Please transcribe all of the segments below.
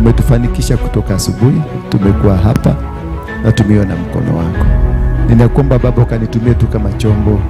Umetufanikisha kutoka asubuhi, tumekuwa hapa na tumeona mkono wako. Ninakuomba Baba ukanitumie tu kama chombo.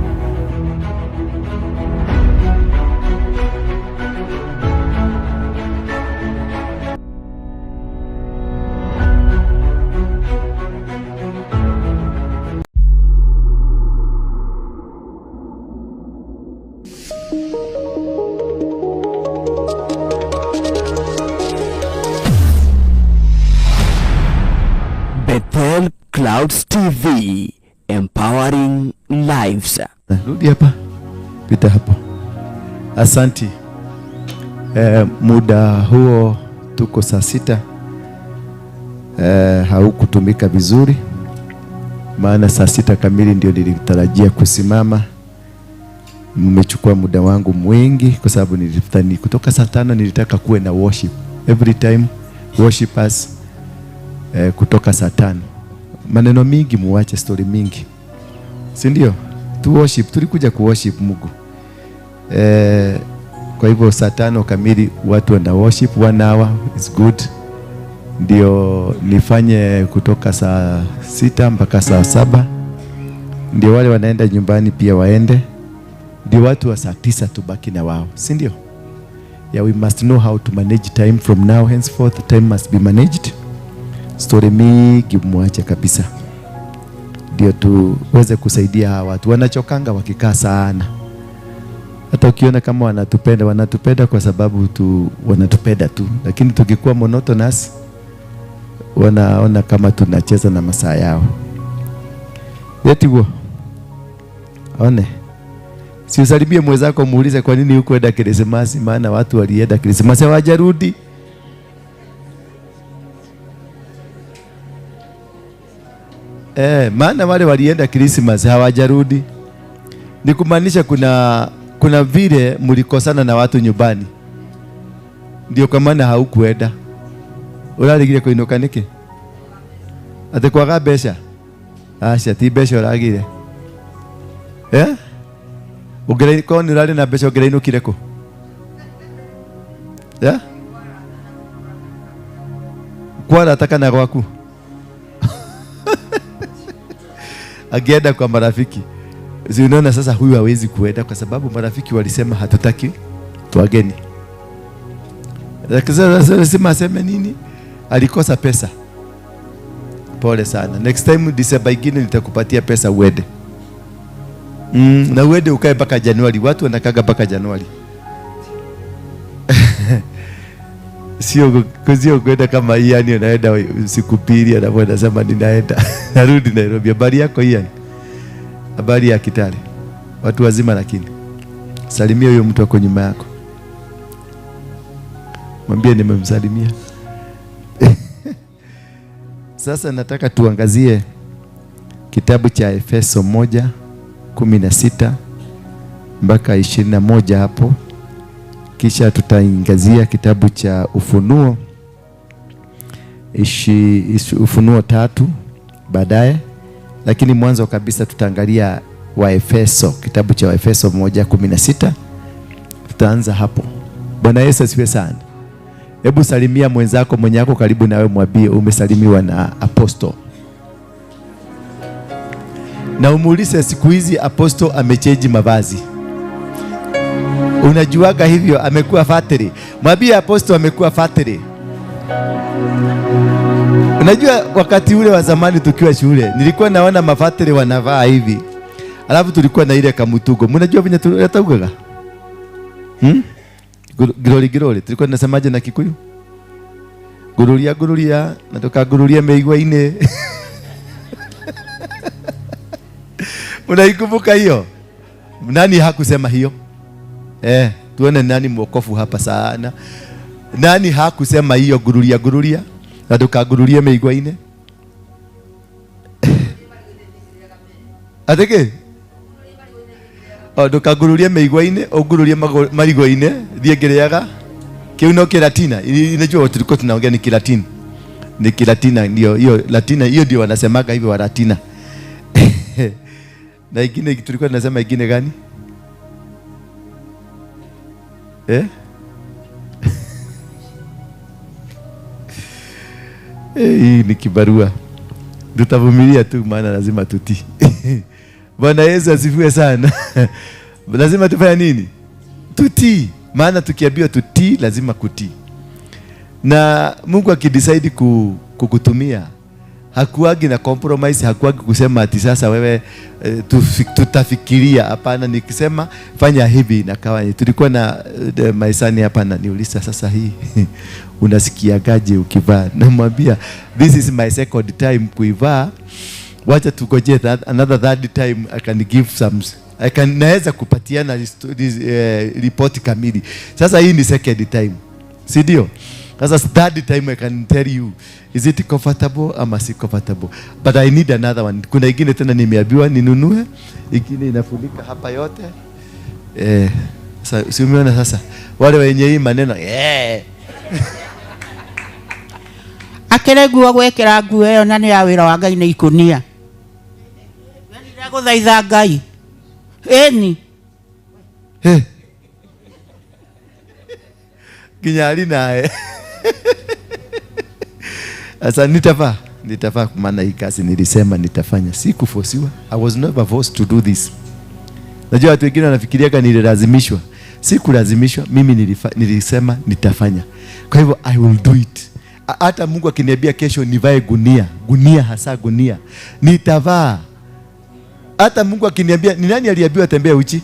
Bethel Clouds TV, empowering lives. Rudi hapa, pita hapo. Asanti. Muda huo tuko saa 6 haukutumika vizuri, maana saa 6 kamili ndio nilitarajia kusimama. Mmechukua muda wangu mwingi kwa sababu nilitaka kutoka saa 5 nilitaka kuwe na worship every time, worshipers kutoka saa 5. Maneno mingi muache, story mingi, si ndio? Tu worship, tulikuja ku worship Mungu. Kwa hivyo saa 5 kamili watu wana worship 1 hour is good. Ndio nifanye kutoka saa 6 mpaka saa 7. Ndio wale wanaenda nyumbani pia waende. Ndio watu wa saa 9 tubaki na wao, si ndio? Yeah, we must know how to manage time from now henceforth. Time must be managed. Story mingi muache kabisa, ndio tuweze kusaidia hawa watu. Wanachokanga wakikaa sana. Hata ukiona kama wanatupenda kwa sababu wanatupenda tu, lakini tukikuwa monotonous wanaona kama tunacheza na masaa yao. Yeti huo one, si usalimie mwenzako, muulize kwa nini hukuenda Krismasi, maana watu walienda Krismasi hawajarudi. Maana wale walienda Krismasi hawajarudi. Ni kumaanisha kuna vile mlikosana na watu nyumbani, ndio kwa maana haukuenda. Uraligire kuinuka niki? Ate kwaga besha? Asha ti besha uragire. Ugereini kwa ni urari na besha ugereini ukireko? Kwa nataka na gwaku. Agienda kwa marafiki. Unaona sasa huyu hawezi kuenda kwa sababu marafiki walisema hatutaki tuageni. Sema aseme nini? Alikosa pesa. Pole sana. Next time December ingine nitakupatia pesa uende. Na uende ukae mpaka Januari. Watu wanakaga mpaka Januari. Sio kwenda kama Ian anaenda siku pili anasema ninaenda. Narudi Nairobi. Habari yako Ian? Habari ya Kitale. Watu wazima lakini. Salimia huyo mtu wako nyuma yako. Mwambie nimemsalimia. Sasa nataka tuangazie kitabu cha Efeso 1:16 mpaka 21 hapo. Kisha tutaangazia kitabu cha Ufunuo 3 baadaye, lakini mwanzo kabisa tutaangalia Waefeso, kitabu cha Waefeso 1:16. Tutaanza hapo. Bwana Yesu asifiwe sana. Hebu salimia mwenzako mwenye yako karibu nawe, mwambie umesalimiwa na apostle. Na umuulize siku hizi apostle amechange mavazi. Unajuaga hivyo amekuwa fatiri. Mwambie apostle amekuwa fatiri. Unajua wakati ule wa zamani tukiwa shule nilikuwa naona mafatiri wanavaa hivi. Alafu tulikuwa na ile kamutugo. Mnajua venye tunataugaga? Giroli. Tulikuwa tunasemaje na Kikuyu? Gurulia na tukagurulia meigwa-ine. Unaikumbuka hiyo? Nani hakusema hiyo? Tuone nani mwokofu hapa sana. Nani hakusema hiyo gurulia na tukagurulia meigwa-ine? Ateke? Tukagurulia meigwa-ine, ogurulia marigwa-ine, thiegereaga. Kiu no Kilatina. Unajua tulikuwa tunaongea ni Kilatini. Ni Kilatina ndio hiyo Latina, hiyo ndio wanasemaga hivyo wa Latina. Na ingine tulikuwa tunasema ingine gani? Hii ni kibarua. Tutavumilia tu maana lazima tutii. Bwana Yesu asifiwe sana. Lazima tufanye nini? Tutii. Maana tukiambiwa tutii lazima kutii. Na Mungu akidecide kukutumia, hakuagi na compromise, hakuagi kusema ati sasa wewe tutafikiria. Hapana, nikisema fanya hivi na kawaje. Tulikuwa na maisani hapa na niuliza sasa hii unasikiagaje ukivaa? Namwambia this is my second time kuivaa. Wacha tugoje another third time I can give some, naweza kupatiana report kamili. Sasa hii ni second time. Si ndio? Sasa third time I can tell you is it comfortable ama si comfortable, but I need another one. Kuna ingine tena nimeambiwa ninunue, ingine inafunika hapa yote. Sasa si umeona sasa wale wenye hii maneno akeregua gwekera nguo ĩyo na nĩ ya wĩra wa Ngai nĩ ikunia. Nĩ ndagũthaitha Ngai. Eni. Kinyali naye. Asa nitafaa maana hii kazi nilisema nitafanya. Sikufosiwa. I was never forced to do this. Najua watu wengine wanafikiria kama nililazimishwa. Sikulazimishwa, mimi nilisema nitafanya. Kwa hivyo I will do it. Hata Mungu akiniambia kesho nivae gunia hasa gunia, nitavaa. Hata Mungu akiniambia, ni nani aliambiwa tembea uchi?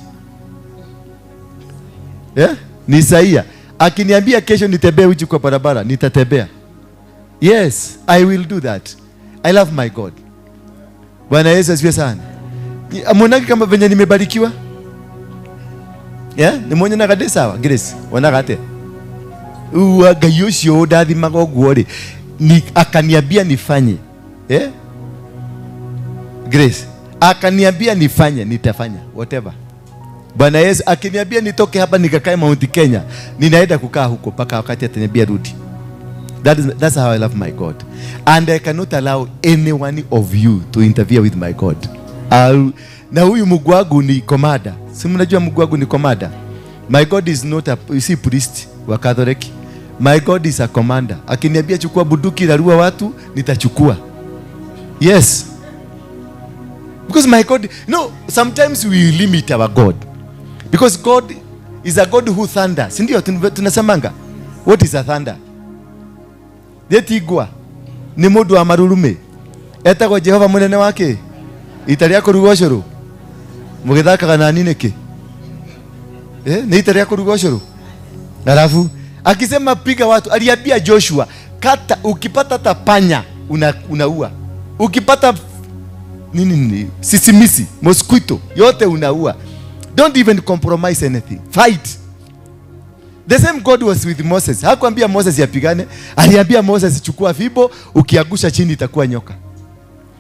Ni Isaia. Akiniambia kesho nitembee uchi kwa barabara, nitatembea. Yes, I will do that. I love my God. Bwana Yesu asifiwe sana. Amonaki kama venye nimebarikiwa? Ni mwenye nakade sawa, Grace. Wanakate. Uagayoshio dadi magogwore. Ni akaniambia nifanye. Grace. Akaniambia nifanye, nitafanya. Whatever. Bwana Yesu akiniambia nitoke hapa nikakae Mount Kenya, ninaenda kukaa huko paka wakati ataniambia rudi. That's how I love my God. And I cannot allow any one of you to interfere with my God. Na huyu Mungu wangu ni komanda. Si mnajua Mungu wangu ni komanda? My God is not a priest wa Catholic. My God is a commander. Akiniambia chukua bunduki larua watu, nitachukua. Yes. Because my God, sometimes we limit our God. Because God is a God who thunders. Sindio tunasemanga? What is a thunder? Detigwa ni mundu wa marurume. Etagwo Jehova munene wake. Itaria kuruga ucuru. Mugithakaga na nini ki? Ni itaria kuruga ucuru. Alafu akisema piga watu, aliambia Joshua, kata ukipata tapanya unaua. Ukipata nini sisimisi, mosquito, yote unaua. Don't even compromise anything. Fight. The same God was with Moses. Hakuambia Moses yapigane, aliambia Moses chukua fimbo, ukiangusha chini itakuwa nyoka.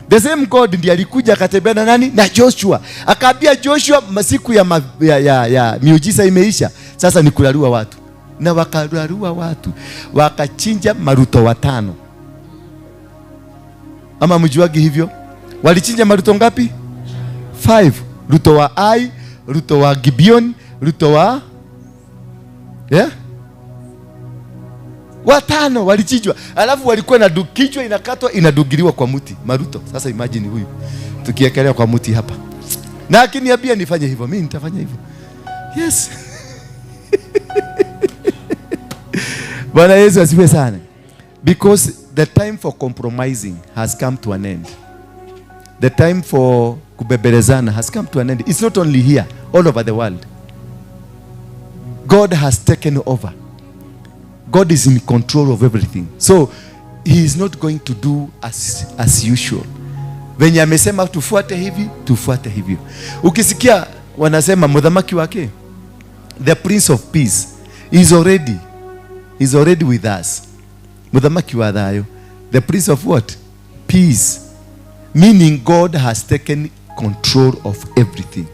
The same God ndiye alikuja akatembea na nani? Na Joshua. Akaambia Joshua masiku ya miujiza imeisha. Sasa ni kularua watu. Na wakalarua watu. Wakachinja maruto 5. Ama mjuagi hivyo? Walichinja maruto ngapi? 5. Ruto wa Ai, ruto wa Gibeon, ruto wa watano walichinjwa. Alafu walikuwa na kichwa inakatwa inadugiliwa kwa mti maruto. Sasa imagine huyu tukiekelea kwa mti hapa. Na akiniambia nifanye hivyo, mimi nitafanya hivyo. Yes. Bwana Yesu asifiwe sana. Because the time for compromising has come to an end. The time for kubebelezana has come to an end. It's not only here, all over the world. God has taken over. God is in control of everything. So he is not going to do as usual. Venye amesema tufuate hivi, tufuate hivyo. Ukisikia wanasema mudhamaki wake, the Prince of Peace is already with us. Mudhamaki wa thayo, the Prince of what? Peace. Meaning God has taken control of everything.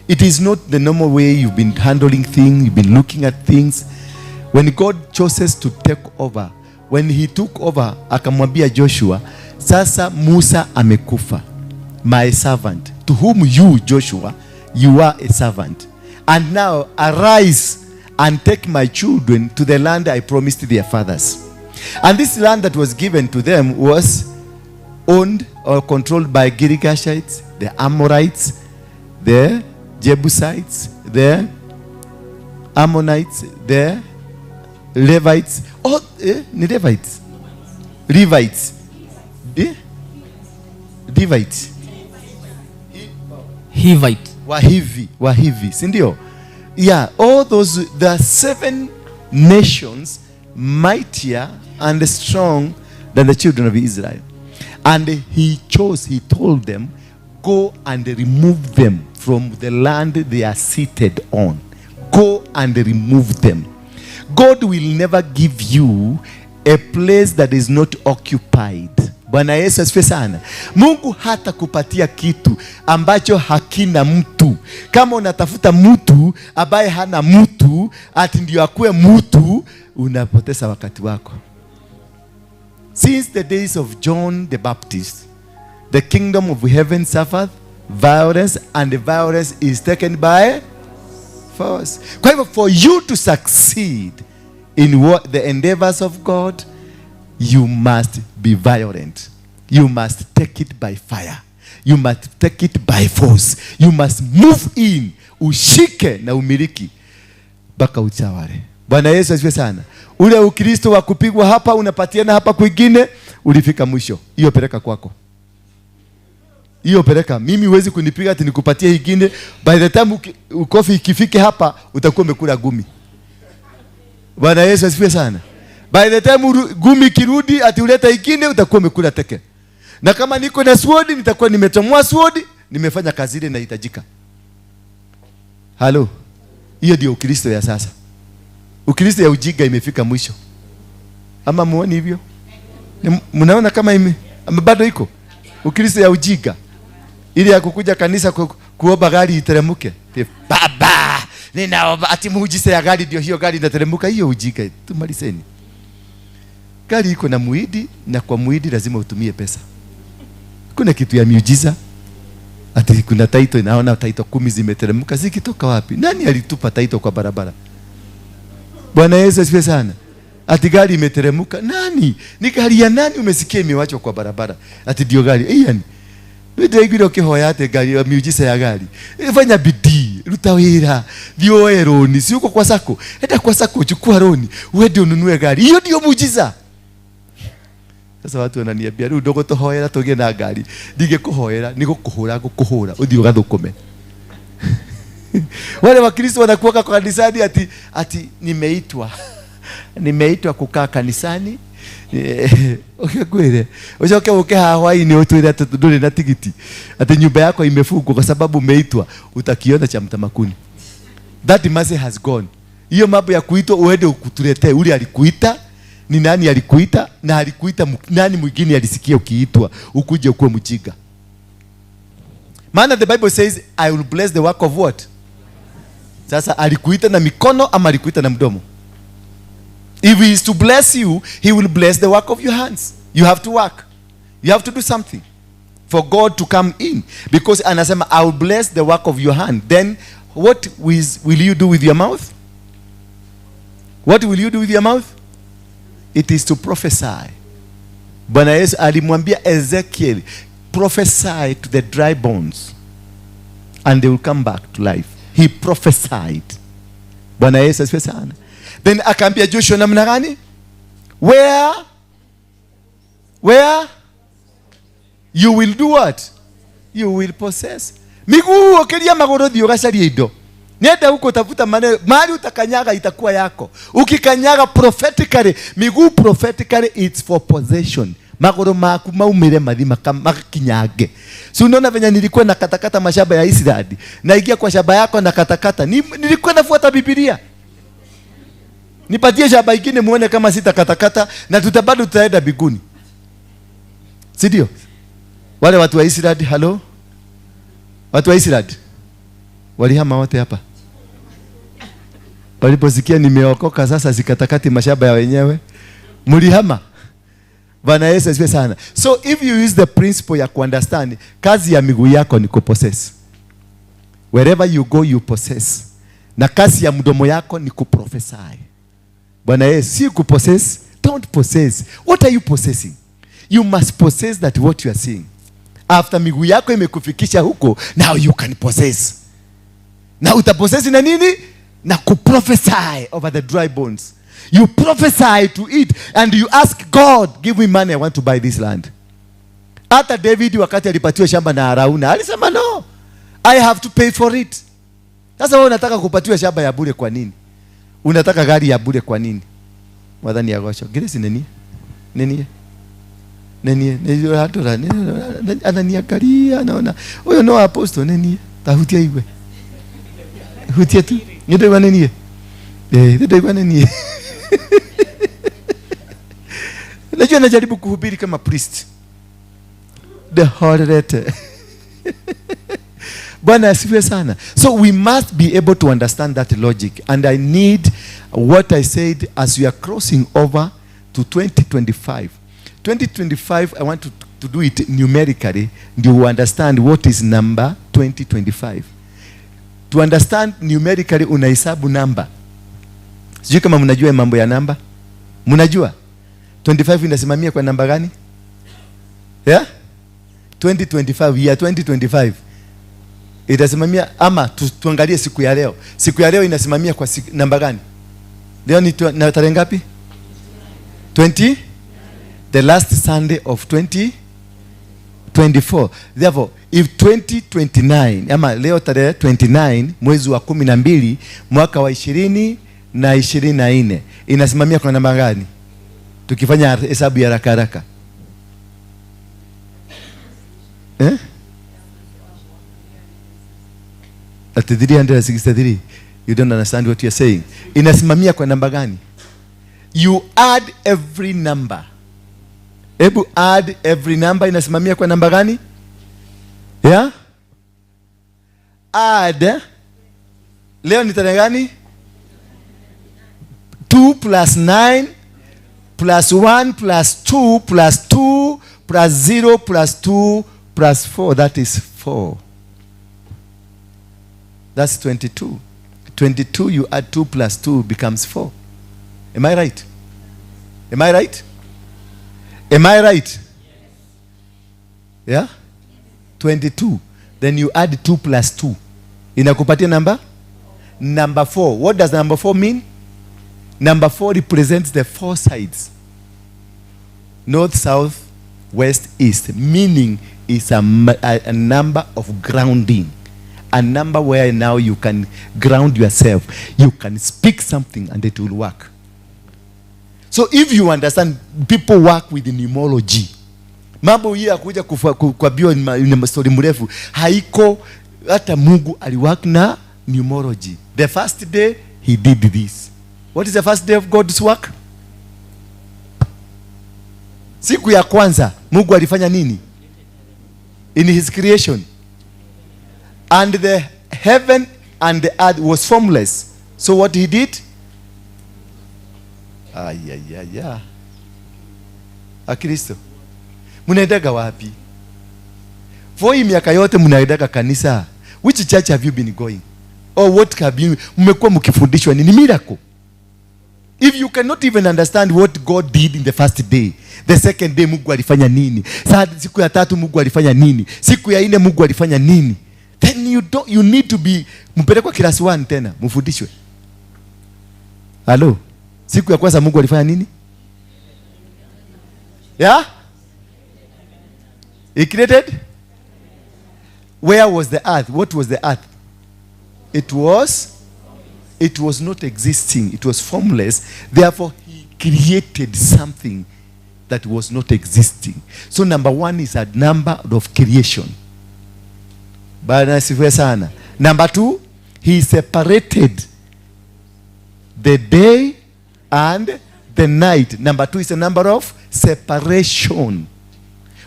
It is not the normal way you've been handling things, you've been looking at things. When God chooses to take over, when he took over, akamwambia Joshua, sasa Musa amekufa, my servant, to whom you, Joshua, you are a servant. And now arise and take my children to the land I promised their fathers. And this land that was given to them was owned or controlled by Girgashites, the Amorites, the Jebusites, the Ammonites, the Levites. Oh, ni Levites. Levites. Levites. Hivite. Wahivi, si ndio? Yeah, all those, there are 7 nations mightier and strong than the children of Israel. And he told them, go and remove them from the land they are seated on. Go and remove them. God will never give you a place that is not occupied. Bwana Yesu asifiwe sana. Mungu hata kupatia kitu ambacho hakina mtu. Kama unatafuta mtu ambaye hana mtu, ati ndio akue mtu, unapoteza wakati wako. Since the days of John the Baptist, the kingdom of heaven suffered violence, and the violence is taken by force. Kwa hivyo, for you to succeed in what the endeavors of God, you must be violent. You must take it by fire. You must take it by force. You must move in. Ushike na umiliki mpaka utawale. Bwana Yesu asifiwe sana. Ule Ukristo wa kupigwa hapa unapatiana hapa kwingine, ulifika mwisho. Hiyo peleka kwako. Hiyo peleka. Mimi huwezi kunipiga ati nikupatie hingine. By the time ukofi ikifike hapa, utakuwa umekula gumi. Bwana Yesu asifiwe sana. By the time gumi kirudi ati uleta ingine, utakuwa umekula teke. Na kama niko na sword, nitakuwa nimetomwa sword, nimefanya kazi ile inahitajika. Halo. Hiyo ndio Ukristo ya sasa. Ukristo ya ujiga imefika mwisho. Ama muone hivyo? Mnaona kama bado iko? Ukristo ya ujiga. Ili ya kukuja kanisa kuomba gari iteremuke. Baba, ninaomba ati muujize ya gari ndio hiyo gari inateremuka. Hiyo ujiga. Tumalizeni. Gari iko na muidi, na kwa muidi lazima utumie pesa. Kuna kitu ya miujiza. Ati kuna taito, inaona taito 10 zimeteremka, zikitoka wapi? Nani alitupa taito kwa barabara? Bwana Yesu asifiwe sana. Ati gari imeteremka, nani? Ni gari ya nani umesikia imewachwa kwa barabara? Ati ndio gari. Yani ndio igiro kihoya ate gari ya miujiza ya gari. Fanya bidii, rutawira, ndio roni, si uko kwa sako. Enda kwa sako chukua roni, uende ununue gari. Hiyo ndio muujiza. Sasa watu wananiambia rĩu ndũgũtũhoera tũgĩe na ngari. Ndingĩkũhoera, nĩgũkũhũra ngũkũhũra ũthiĩ ũgathũkũme. Wale Wakristo wanakuwa kwa kanisani ati nimeitwa kukaa kanisani. Ukikwere uchoke uke Hawaii ni utwire nduri na tigiti. Ati nyumba yako imefungwa kwa sababu umeitwa, utakiona cha mtamakuni. That mercy has gone. Hiyo mambo ya kuitwa uende ukutuletee ule alikuita. Ni nani alikuita, na alikuita nani mwingine alisikia ukiitwa ukuje ukuwe mjinga. Maana the Bible says I will bless the work of what? Sasa alikuita na mikono ama alikuita na mdomo? If he is to bless you, he will bless the work of your hands. You have to work. You have to do something for God to come in, because anasema I will bless the work of your hand. Then what will you do with your mouth? What will you do with your mouth? It is to prophesy. Bwana Yesu alimwambia Ezekiel, prophesy to the dry bones and they will come back to life. He prophesied. Bwana Yesu asifiwe sana. Then akaambia Joshua namna gani? Where you will do what? You will possess. Miguu okeria magoro thio gacaria indo. Nenda huko tafuta mali utakanyaga itakuwa yako. Ukikanyaga prophetically, miguu prophetically, it's for possession. Magoro maku maumire madhima kama kinyage. Si unaona venye nilikuwa na katakata mashamba ya Israeli. Naingia kwa shamba yako na katakata. Nilikuwa nafuata Biblia. Nipatie shamba ingine muone kama sita katakata na tutabado tutaenda biguni. Si ndio? Wale watu wa Israeli, hello? Watu wa Israeli walihama wote hapa. Waliposikia nimeokoka sasa sikatakati mashamba ya wenyewe, mulihama. Bwana Yesu asifiwe sana. So if you use the principle ya kuunderstand, kazi ya miguu yako ni kupossess. Wherever you go you possess. Na kazi ya mdomo yako ni kuprophesy. Bwana Yesu, si kupossess, Don't possess. What are you possessing? You must possess that what you are seeing. After miguu yako imekufikisha huko, now you can possess. Na utapossess na nini? Na kuprophesy over the dry bones. You prophesy to it and you ask God, give me money, I want to buy this land. Hata David wakati alipatiwa shamba na Arauna, alisema no, I have to pay for it. Sasa wewe unataka kupatiwa shamba ya bure kwa nini? Unataka gari ya bure kwa nini? Mwadhani ya gosho. Gile si nini? Nini? Nini? Ananiangalia, anaona. Huyo no apostle nini? Tahutia iwe. Hutia tu. Ndio iwe nini? Ndio iwe nini? Najua najaribu kuhubiri kama priest. The horror. Bwana asifiwe sana. So we must be able to understand that logic. And I need what I said as we are crossing over to 2025. 2025, I want to do it numerically. Do you understand what is number 2025? To understand numerically, unahesabu number. Sijui kama mnajua mambo ya namba. Mnajua? 25 inasimamia kwa namba gani? Yeah? 2025, year 2025. Itasimamia ama tuangalie siku ya leo. Siku ya leo inasimamia kwa namba gani? Leo ni na tarehe ngapi? 20? The last Sunday of 2024. Therefore, if 2029 ama leo tarehe 29 mwezi wa 12 mwaka wa 2024 inasimamia kwa namba gani? Tukifanya hesabu ya haraka haraka. At 363. You don't understand what you're saying. Inasimamia kwa namba gani? You add every number. Ebu add every number, inasimamia kwa namba gani? Yeah? Add. Leo ni tarehe gani? 2 plus 9 plus 1 plus 2 plus 2 plus 0 plus 2 plus 4. That is 4. That's 22. 22, you add 2 plus 2 becomes 4. Am I right? Am I right? Am I right? Yeah? 22. Then you add 2 plus 2. Inakupatia number? Number 4. What does number 4 mean? Number 4 represents the 4 sides. North, south, west, east. Meaning is a number of grounding. A number where now you can ground yourself. You can speak something and it will work. So if you understand, people work with numerology. Mambo hii ya kuja kwa bio ni story mrefu. Haiko hata Mungu aliwork na numerology. The first day he did this. What is the first day of God's work? Siku ya kwanza Mungu alifanya nini? In his creation. And the heaven and the earth was formless. So what he did? Akristo. Munaendaga wapi? For hii miaka yote munaendaga kanisa. Which church have you been going? Or what have you mmekuwa mkifundishwa nini? Miracle. If you cannot even understand what God did in the first day, the second day Mungu alifanya nini? Siku ya tatu Mungu alifanya nini? Siku ya 4 Mungu alifanya nini? Then you need to be mpelekwa class 1 tena mfundishwe. Hello. Siku ya kwanza Mungu alifanya nini? Yeah? He created? Where was the earth? What was the earth? It was not existing. It was formless. Therefore, he created something that was not existing. So number 1 is a number of creation. Bwana asifiwe sana. Number 2, he separated the day and the night. Number 2 is a number of separation.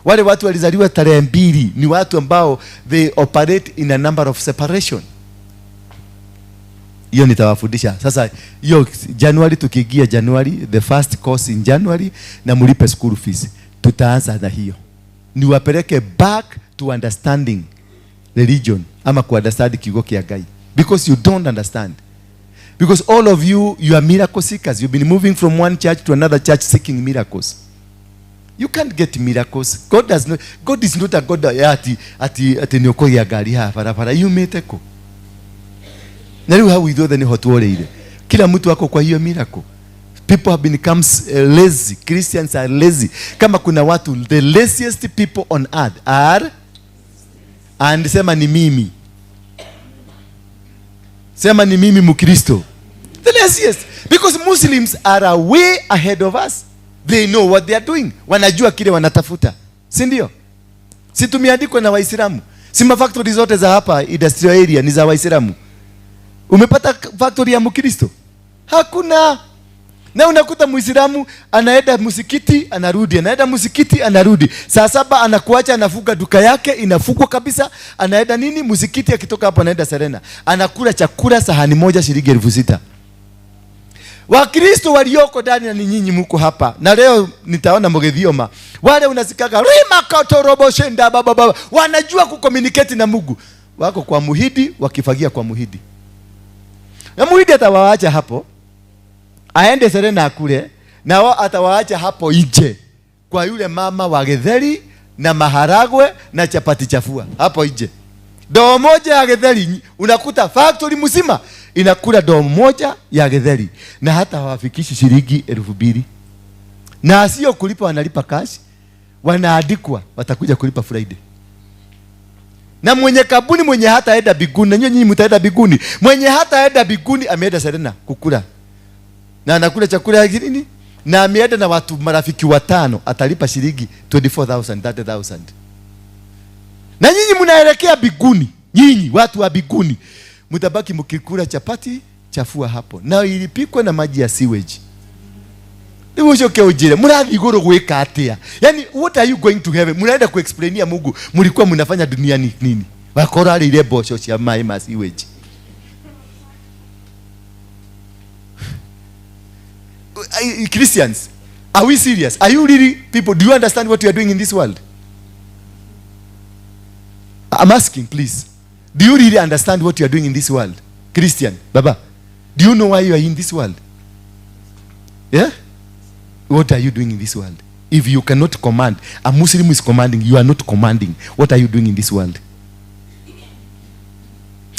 Wale watu walizaliwa tarehe 2 ni watu ambao they operate in a number of separation. Hiyo nitawafundisha. Sasa hiyo January tukiingia January, the first course in January na mlipe school fees. Tutaanza na hiyo. Niwapeleke back to understanding religion ama ku understand kigo kia Ngai. Because you don't understand. Because all of you are miracle seekers. You've been moving from one church to another church seeking miracles. You can't get miracles. God is not a God ati niokogia gari barabara. You meteko. Na leo how we do the hotwore ile. Kila mtu wako kwa hiyo miracle. People have become lazy. Christians are lazy. Kama kuna watu, the laziest people on earth are, and sema ni mimi. Sema ni mimi Mkristo. The laziest. Because Muslims are way ahead of us. They know what they are doing. Wanajua kile wanatafuta. Si ndio? Si tumeandikwa na Waislamu. Si factory zote za hapa industrial area ni za Waislamu. Umepata factory ya Mkristo? Hakuna. Na unakuta Muislamu anaenda msikiti anarudi, anaenda msikiti anarudi. Saa 7 anakuacha anafunga duka yake, inafungwa kabisa. Anaenda nini? Msikiti, akitoka hapo anaenda Serena. Anakula chakula sahani moja shilingi 6,000. Wakristo walioko ndani na nyinyi mko hapa. Na leo nitaona Mugethioma. Wale unasikaga rima katorobo shenda baba. Wanajua kucommunicate na Mungu. Wako kwa muhidi wakifagia kwa muhidi. Na muhidi atawaacha hapo. Aende Serena kule, na wao atawaacha hapo nje kwa yule mama wa githeri na maharagwe na chapati chafua hapo nje. Doo moja ya githeri unakuta factory mzima inakula doo moja ya githeri, na hata hawafikishi shilingi 2,000. Na sio kulipa, wanalipa cash, wanaandikwa watakuja kulipa Friday. Na mwenye kabuni, mwenye hata enda biguni, na nyinyi mtaenda biguni, mwenye hata enda biguni ameenda Serena kukula. Na anakula chakula ya nini? Na ameenda na watu marafiki 5, atalipa shilingi 24,000, 30,000. Na nyinyi mnaelekea biguni. Nyinyi watu wa biguni mtabaki mkikula chapati chafua hapo. Na ilipikwa na maji ya sewage. Ndio shoke ujire. Murathi iguru gweka atia. Yani what are you going to heaven? Mnaenda kuexplainia Mungu mlikuwa mnafanya duniani nini? Wakora ile bosho ya mai ma sewage. Christians, are we serious? Are you really people? Do you understand what you are doing in this world? I'm asking, please. Do you really understand what you are doing in this world? Christian, Baba, do you know why you are in this world? Yeah? What are you doing in this world? If you cannot command, a Muslim is commanding, you are not commanding. What are you doing in this world?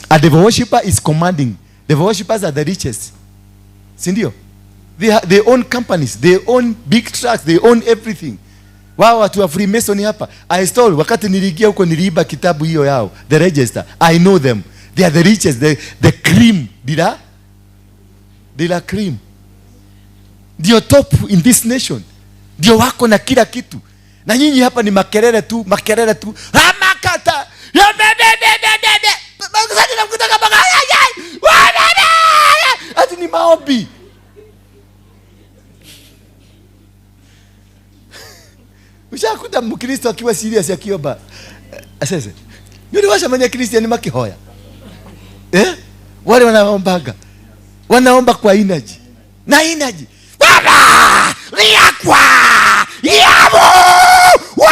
A devil worshipper is commanding. Devil worshippers are the richest. Sindio? They own companies, they own big trucks, they own everything. Wao watu wa Freemason hapa. I stole, wakati niliingia huko niliiba kitabu hiyo yao, the register. I know them. They are the richest, the cream. Dila cream. Ndio top in this nation. Ndio wako na kila kitu. Na nyinyi hapa ni makelele tu. Ramakata. Ati ni maombi. Ushakuta Mkristo akiwa serious akiomba. Asese. Yule washa mwenye Christian makihoya. Wale wanaombaga. Wanaomba kwa energy. Na energy. Baba! Liakwa! Yamu! Wa!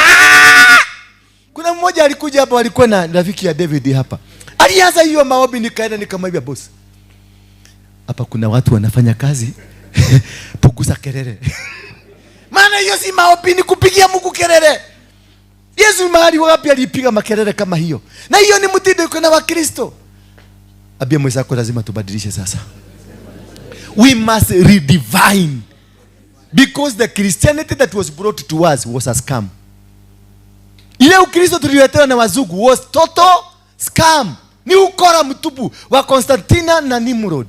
Kuna mmoja alikuja hapa, alikuwa na rafiki ya David hapa. Alianza hiyo maombi, nikaenda nikamwambia boss. Hapa kuna watu wanafanya kazi. Pukuza kelele. Maana hiyo si maombi, ni kupigia Mungu kelele. Yesu mahali wapi alipiga makelele kama hiyo? Na hiyo ni mtindo kwa wa Kristo. Abia mwenzako lazima tubadilishe sasa. We must redefine. Because the Christianity that was brought to us was a scam. Ile Ukristo tuliyoletewa na wazungu was total scam. Ni ukora mtupu wa Constantina na Nimrod.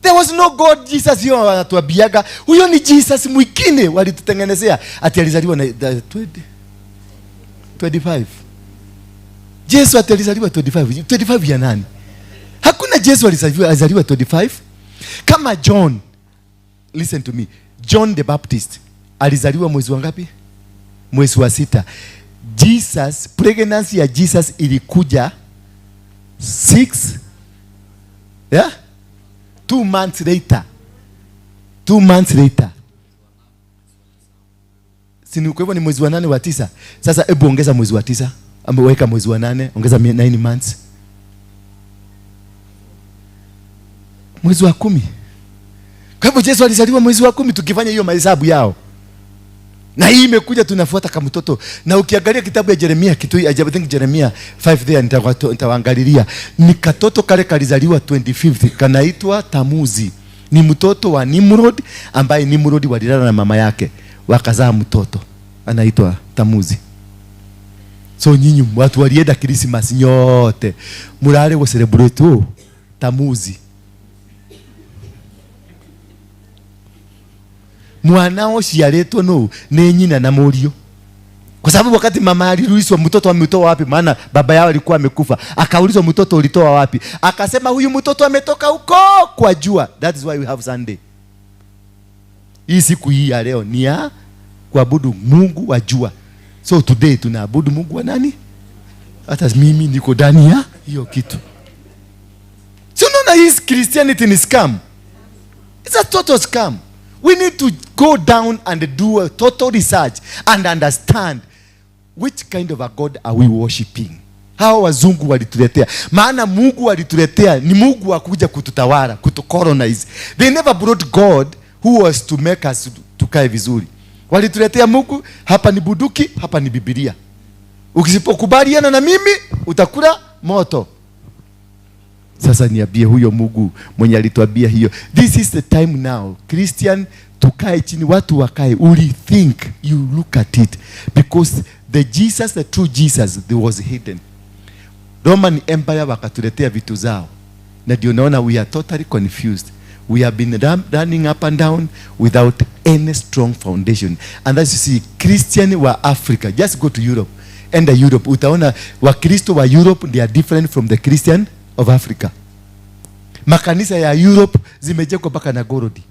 There was no God Jesus hiyo wanatuambiaga. Huyo ni Jesus mwingine walitutengenezea. Ati alizaliwa na 25. Yesu alizaliwa 25. 25 ya nani? Hakuna Yesu alizaliwa 25. Kama John, listen to me. John the Baptist alizaliwa mwezi wa ngapi? Mwezi wa 6. Jesus, pregnancy ya Jesus ilikuja 2 months later. 2 months later. Sini kwa hivyo ni mwezi wa 8 wa 9. Sasa hebu ongeza mwezi wa 9. Ameweka mwezi wa 8, ongeza 9 months. Mwezi wa 10. Kwa hivyo Yesu alizaliwa mwezi wa 10 tukifanya hiyo mahesabu yao. Na hii imekuja tunafuata kama mtoto. Na ukiangalia kitabu ya Yeremia, I think Yeremia 5 there nitawaangalilia. Ni katoto kale kalizaliwa 25th, kanaitwa Tamuzi. Ni mtoto wa Nimrod, ambaye Nimrod walilala na mama yake, wakazaa mtoto anaitwa Tamuzi. So nyinyi watu walienda Christmas nyote mulale wa celebrate Tamuzi. Mwanao ciaretwo no ni nyina na murio. Kwa sababu wakati mama aliulizwa mtoto ametoa wapi, maana baba yao alikuwa amekufa, akaulizwa mtoto ulitoa wapi, akasema huyu mtoto ametoka huko kwa jua. That is why we have Sunday. Hii siku hii ya leo ni ya kuabudu Mungu wa jua. So today tunaabudu Mungu wa nani? Hata mimi niko ndani ya hiyo kitu. So unaona hii Christianity ni scam. It's a total scam. We need to go down and do a total research and understand which kind of a God are we worshiping. Hao wazungu walituletea. Maana Mungu walituletea ni Mungu wa kuja kututawala, kutucolonize. They never brought God who was to make us tukae vizuri. Walituletea Mungu, hapa ni buduki, hapa ni Biblia. Ukisipokubaliana na mimi, utakula moto. Sasa niambie huyo Mungu mwenye alituambia hiyo. This is the time now. Christian, tukae chini, watu wakae, uli think, you look at it. Because the Jesus, the true Jesus, there was hidden. Roman Empire wakatuletea vitu zao. Na ndio naona we are totally confused. We have been running up and down without any strong foundation. And as you see, Christian wa Africa, just go to Europe. Enda Europe, utaona Wakristo wa Europe, they are different from the Christian of Africa. Makanisa ya Europe zimejengwa mpaka na gorodi.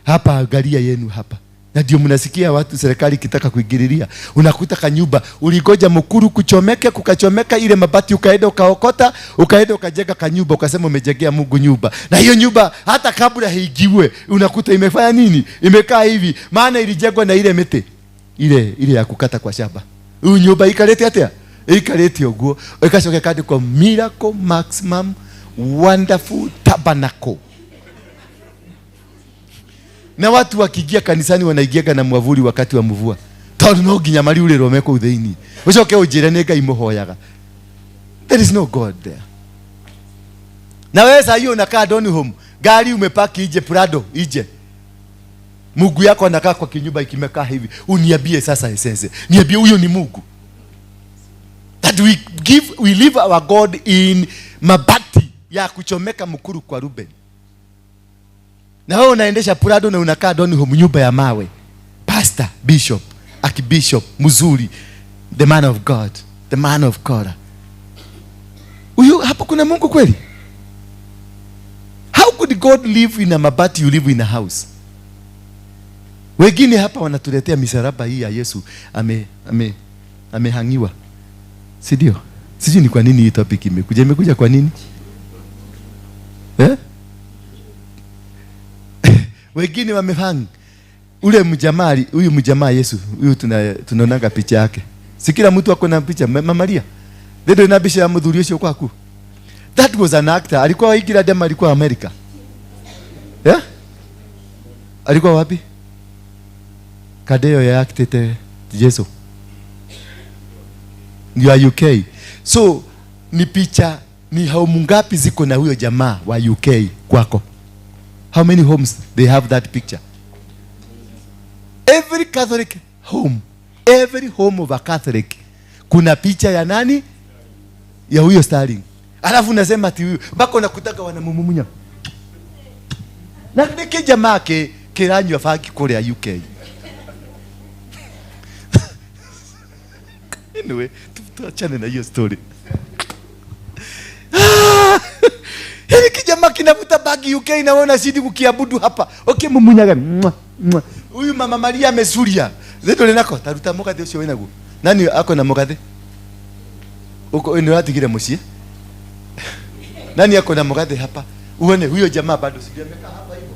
Hapa angalia yenu hapa. Na ndio mnasikia watu serikali kitaka kuingililia. Unakuta kanyumba, uligoja mkuru kuchomeke, kukachomeka ile mabati, ukaenda ukaokota, ukaenda ukajenga kanyumba, ukasema umejengea Mungu nyumba. Na hiyo nyumba hata kabla haigiwe, unakuta imefanya nini? Imekaa hivi. Maana ilijengwa na ile miti. Ile ya kukata kwa shamba. Hiyo nyumba ikalete hata ikalete oguo, ikashoka kadi kwa Miracle Maximum Wonderful Tabernacle. Na watu wakiingia kanisani wanaigiaga na mwavuli wakati wa mvua. Tondu no nginya mari ule romeko utheini. Ucoke ujire ne Ngai muhoyaga. There is no God there. Na wewe sasa hiyo unakaa doni home. Gari umepaki ije Prado ije. Mungu yako anakaa kwa kinyumba ikimekaa hivi. Uniambie sasa essence. Niambie huyo ni Mungu. That we live our God in mabati ya kuchomeka mkuru kwa Ruben. Na wewe unaendesha Prado na unakaa doni home nyumba ya mawe. Pastor, bishop, archbishop, mzuri, the man of God, the man of God. Huyu hapo kuna Mungu kweli? How could God live in a mabati, you live in a house? Wengine hapa wanatuletea misaraba hii ya Yesu amehangiwa. Si ndio? Sijui ni kwa nini hii topic imekuja. Imekuja kwa nini? Wengine wamehang ule mjamali, huyu mjamaa Yesu, huyu tunaonaga picha yake. Si kila mtu ako na picha. Mama Maria. Ndio na bisha ya mudhuri usio kwaku. That was an actor. Alikuwa Ingila dema, alikuwa America. Alikuwa wapi? Kadeo ya acted Yesu. You are UK. So ni picha, ni home ngapi ziko na huyo jamaa wa UK kwako? How many homes they have that picture? Every Catholic home, every home of a Catholic, kuna picha ya nani? Ya huyo Sterling. Alafu unasema ati huyo mpaka unakutaka wanamumumunya. Na ndike jamaa ke kiranyo afaki kule ya UK. Anyway, tuachane na hiyo story. Yaani kijama kinavuta bagi UK na wewe unazidi kukiabudu hapa. Okay, mumunyaga. Huyu Mama Maria amesuria. Zeto lenako taruta mukate ucio winagu. Nani ako na mukate? Uko ni watu kile musie? Nani ako na mukate hapa? Uone huyo jamaa bado sijui amekaa hapa hivyo.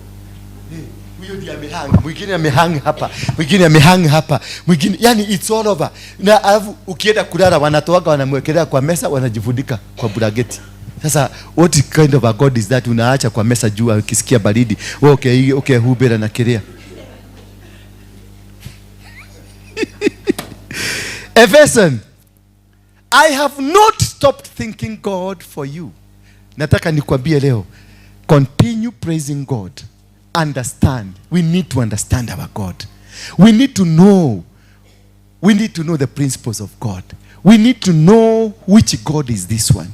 Huyo ndiye amehang, mwingine amehang hapa, mwingine amehang hapa, mwingine, yani it's all over. Na alafu ukienda kulala wanatoaga wanamwekelea kwa mesa, wanajifundika kwa blanketi. Sasa what kind of a God is that? Unaacha kwa mesa juu ukisikia baridi. Okay, hubera na kiria. Ephesians, I have not stopped thanking God for you. Nataka nikwambie leo, continue praising God. Understand. We need to understand our God. We need to know the principles of God. We need to know which God is this one.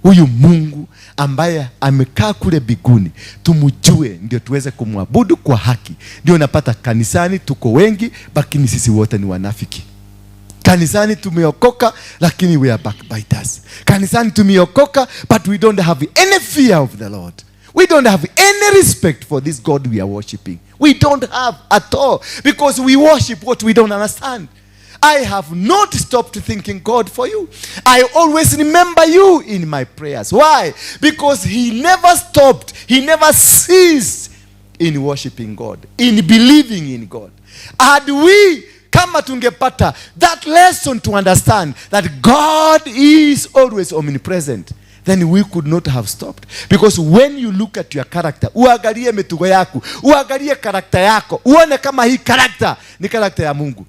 Huyu Mungu ambaye amekaa kule biguni, tumujue ndio tuweze kumwabudu kwa haki. Ndio napata kanisani tuko wengi, lakini sisi wote ni wanafiki. Kanisani tumeokoka, lakini we are backbiters. Kanisani tumeokoka, but we don't have any fear of the Lord. We don't have any respect for this God we are worshiping. We don't have at all, because we worship what we don't understand. I have not stopped thanking God for you. I always remember you in my prayers. Why? Because he never stopped. He never ceased in worshiping God, in believing in God. Had we kama tungepata that lesson to understand that God is always omnipresent, then we could not have stopped. Because when you look at your character, uangalie mitugo yako, uangalie karakta yako, uone kama hii karakta ni karakta ya Mungu.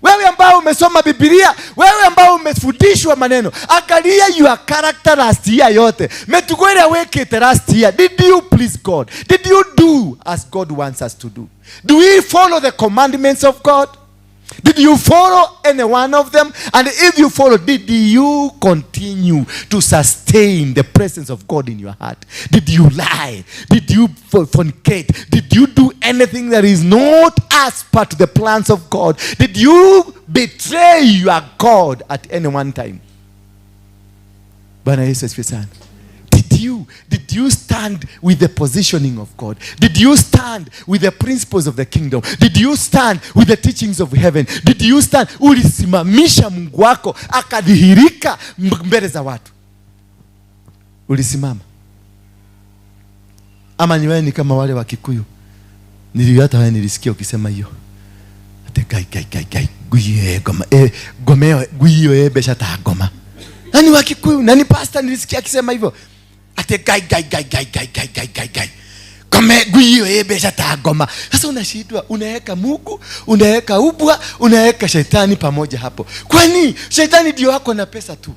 Wewe ambao umesoma Biblia, wewe ambao umefundishwa maneno, angalia your character last year yote. Mitugo ile wekete last year. Did you please God? Did you do as God wants us to do? Do we follow the commandments of God? Did you follow any one of them? And if you follow, did you continue to sustain the presence of God in your heart? Did you lie? Did you fornicate? Did you do anything that is not as part of the plans of God? Did you betray your God at any one time? Bwana Yesu asifiwe sana. Did you stand with the positioning of God? Did you stand with the principles of the kingdom? Did you stand with the teachings of heaven? Did you stand? Ulisimamisha Mungu wako akadhihirika mbele za watu? Ulisimama? Ama ni wewe ni kama wale wa Kikuyu? Hata wewe nilisikia ukisema hiyo. Ate gai guye goma gomeo guyo besha ta goma. Nani wa Kikuyu? Nani pastor nilisikia akisema hivyo? Ate gai kome guyo ebesha tagoma. Sasa unashindwa, unaweka Mungu, unaweka ubwa, unaweka shetani pamoja hapo. Kwani shetani ndio wako na pesa tu?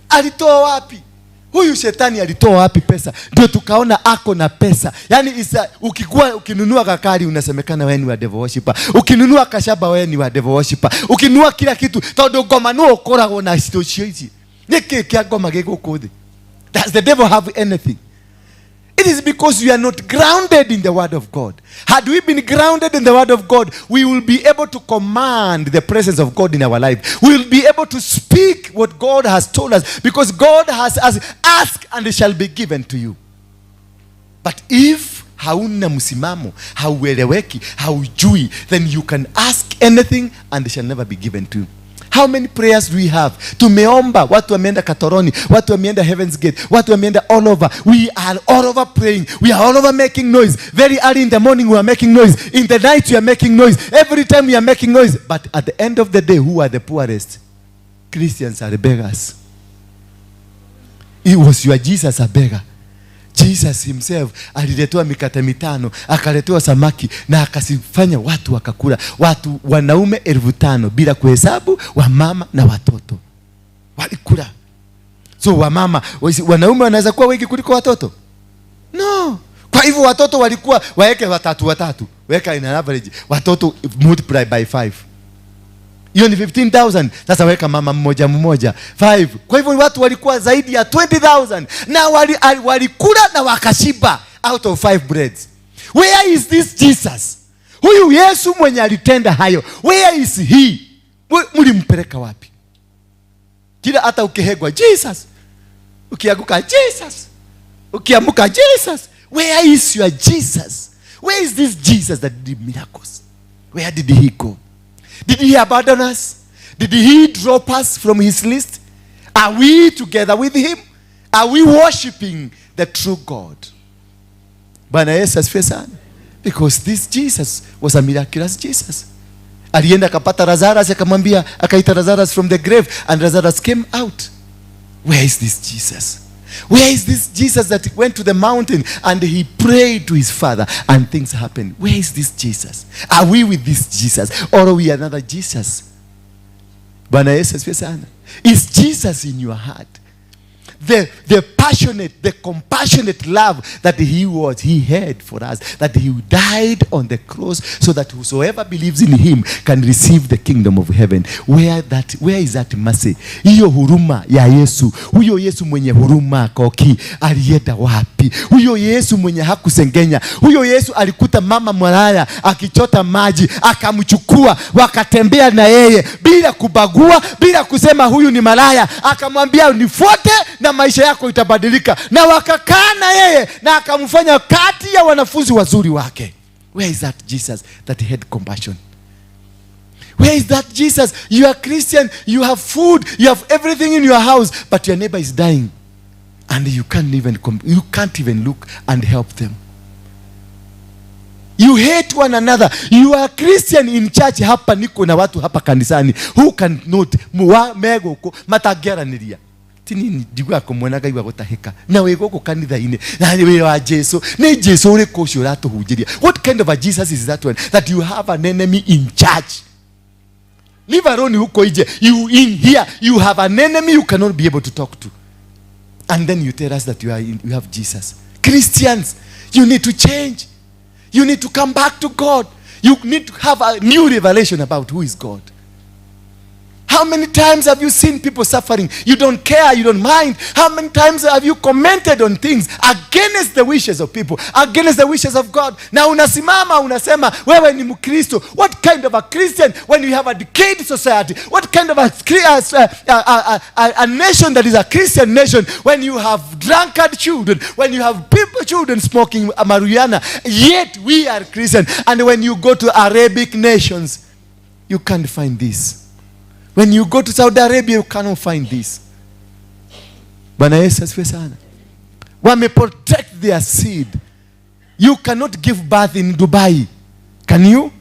Alitoa wapi? Huyu shetani alitoa wapi pesa? Ndio tukaona ako na pesa. Yaani ukinunua kakari unasemekana wewe ni wa devil worshiper. Ukinunua kashaba wewe ni wa devil worshiper. Ukinunua kila kitu todo goma no okora na stochizi. Does the devil have anything? It is because we are not grounded in the word of God. Had we been grounded in the word of God, we will be able to command the presence of God in our life. We will be able to speak what God has told us, because God has asked and it shall be given to you. But if hauna msimamo, haueleweki, haujui, then you can ask anything and it shall never be given to you. How many prayers do we have? Tumeomba, watu wameenda Katoroni, watu wameenda Heaven's Gate, watu wameenda all over. We are all over praying. We are all over making noise. Very early in the morning we are making noise. In the night we are making noise. Every time we are making noise. But at the end of the day, who are the poorest? Christians are the beggars. It was your Jesus a beggar. Jesus himself aliletewa mikate 5, akaletewa samaki na akasifanya watu wakakula. Watu wanaume 5,000 bila kuhesabu wamama na watoto. Walikula. So wanaume wanaweza kuwa wengi kuliko watoto? No. Kwa hivyo watoto walikuwa waeke watatu. Weka in an average watoto multiply by 5. Hiyo ni 15,000. Sasa weka mama mmoja 5. Kwa hivyo watu walikuwa zaidi ya 20,000 na walikula na wakashiba out of 5 breads. Where is this Jesus? Huyu Yesu mwenye alitenda hayo, where is he? Mlimpeleka wapi? Kila hata ukihegwa Jesus, ukianguka Jesus, ukiamuka Jesus. Where is your Jesus? Where is this Jesus that did miracles? Where did he go? Did he abandon us? Did he drop us from his list? Are we together with him? Are we worshiping the true God? Bwana Yesu asifiwe sana. Because this Jesus was a miraculous Jesus. Alienda akapata Lazarus, akamwambia, akaita Lazarus from the grave, and Lazarus came out. Where is this Jesus? Where is this Jesus that went to the mountain and he prayed to his Father and things happened? Where is this Jesus? Are we with this Jesus or are we another Jesus? Bwana Yesu asifiwe sana. Is Jesus in your heart? The passionate, the compassionate love that he had for us, that he died on the cross so that whosoever believes in him can receive the kingdom of heaven. Where is that mercy? Hiyo huruma ya Yesu. Huyo Yesu mwenye huruma koki alienda wapi? Huyo Yesu mwenye hakusengenya. Huyo Yesu alikuta mama malaya akichota maji, akamchukua, wakatembea na yeye bila kubagua, bila kusema huyu ni malaya. Akamwambia unifuate na maisha yako itabadilika, na wakakaa na yeye na akamfanya kati ya wanafunzi wazuri wake. Where is that Jesus that had compassion? Where is that Jesus? You are Christian, you have food, you have everything in your house, but your neighbor is dying and you can't even look and help them. You hate one another. You are Christian in church. Hapa niko na watu hapa kanisani who cannot muwa mego ko matagera niria tini ndigwa kumwonaga iwa gutahika na wego ko kanitha ine na we wa Jesu ni Jesu uri ko cio ratuhunjiria. What kind of a Jesus is that one, that you have an enemy in church? Leave alone huko ije. You in here you have an enemy you cannot be able to talk to, and then you tell us that you have Jesus. Christians, you need to change. You need to come back to God. You need to have a new revelation about who is God. How many times have you seen people suffering? You don't care, you don't mind. How many times have you commented on things against the wishes of people, against the wishes of God? Na unasimama unasema wewe ni Mkristo. What kind of a Christian when you have a decayed society? What kind of a nation that is a Christian nation when you have drunkard children, when you have children smoking marijuana, yet we are Christian? And when you go to Arabic nations, you can't find this. When you go to Saudi Arabia, you cannot find this. Bwana Yesu asifiwe sana. Wame protect their seed. You cannot give birth in Dubai. Can you?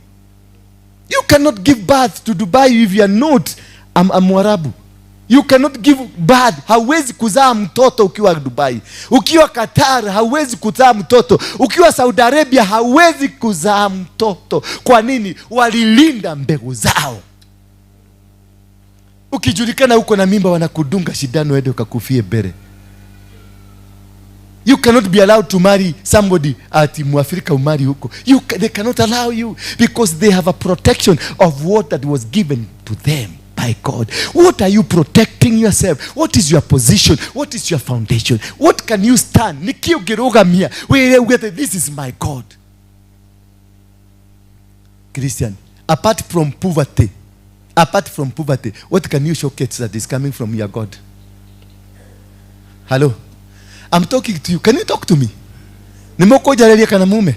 You cannot give birth to Dubai if you are not a Mwarabu. You cannot give birth. Hawezi kuzaa mtoto ukiwa Dubai. Ukiwa Qatar hawezi kuzaa mtoto. Ukiwa Saudi Arabia hawezi kuzaa mtoto. Kwa nini? Walilinda mbegu zao. Ukijulikana uko na mimba wanakudunga shindano ende ukakufie bere. You cannot be allowed to marry somebody ati Muafrika umari huko. They cannot allow you because they have a protection of what that was given to them by God. What are you protecting yourself? What is your position? What is your foundation? What can you stand? Nikiugerogamia whether this is my God. Christian, apart from poverty, what can you showcase that is coming from your God? Hello? I'm talking to you. Can you talk to me? Nimoko jalelia kana mume.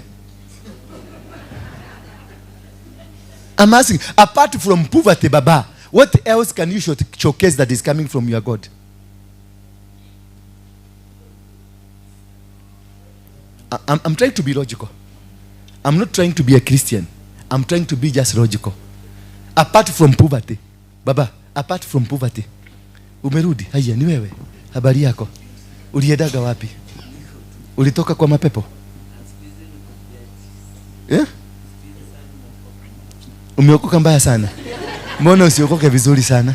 I'm asking, apart from poverty, Baba, what else can you showcase that is coming from your God? I'm trying to be logical. I'm not trying to be a Christian. I'm trying to be just logical. Apart from poverty, Baba, apart from poverty. Umerudi, haya ni wewe. Habari yako? Uliedaga wapi? Ulitoka kwa mapepo? Yeah? Umeokoka mbaya sana. Mbona usiokoke vizuri sana?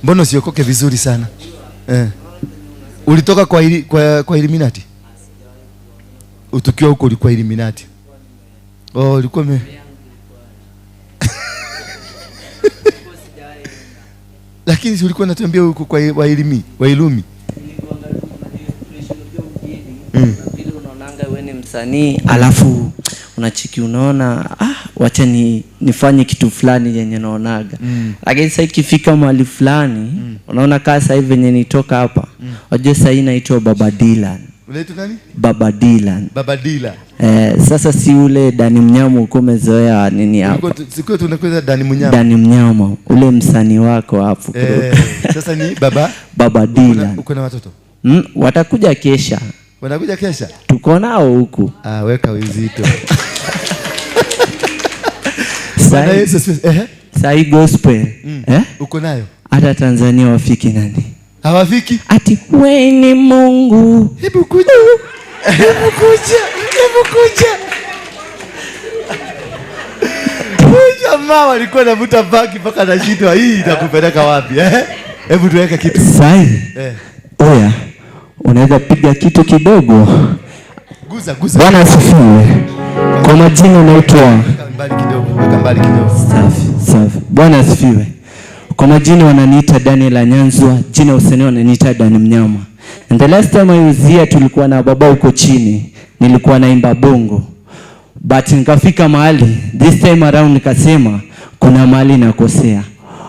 Mbona usiokoke vizuri sana? Ulitoka kwa Illuminati? Utukiwa huko ulikuwa Illuminati. Oh, ulikuwa lakini ulikuwa unatuambia huko kwa Wailumi. Vile unaonanga wewe ni msanii, alafu unachiki unaona wacha nifanye kitu fulani yenye naonaga. Lakini sasa ikifika mahali fulani, unaona kama sasa hivi venye nitoka hapa. Wajua sasa hii inaitwa Baba Dylan. Unaitwa nani? Baba Dylan. Baba Dylan. Sasa si ule Dani Mnyama uko umezoea nini hapa? Sikuwa tunakwenda Dani Mnyama. Dani Mnyama, ule msanii wako hapo. Sasa ni Baba Dylan. Uko na watoto? Watakuja kesha. Wanakuja kesha? Tuko nao huku. Weka wizito. Sai gospel. Uko nayo? Hata Tanzania wafiki nani? Hawafiki. Ati wewe ni Mungu. Hebu kuja. Hebu kuja. Jamaa walikuwa navuta bagi mpaka nashindwa hii itakupeleka wapi Hebu tuweke kitu. Sai. Oya. Unaweza piga kitu kidogo. Guza. Bwana asifiwe. Kwa majina naitwa mbali kidogo. Safi. Bwana asifiwe. Kwa majina wananiita Daniel Anyanzwa, jina usanii wananiita Dani Mnyama. And the last time I was here tulikuwa na baba huko chini. Nilikuwa naimba bongo. But nikafika mahali, this time around nikasema kuna mahali nakosea.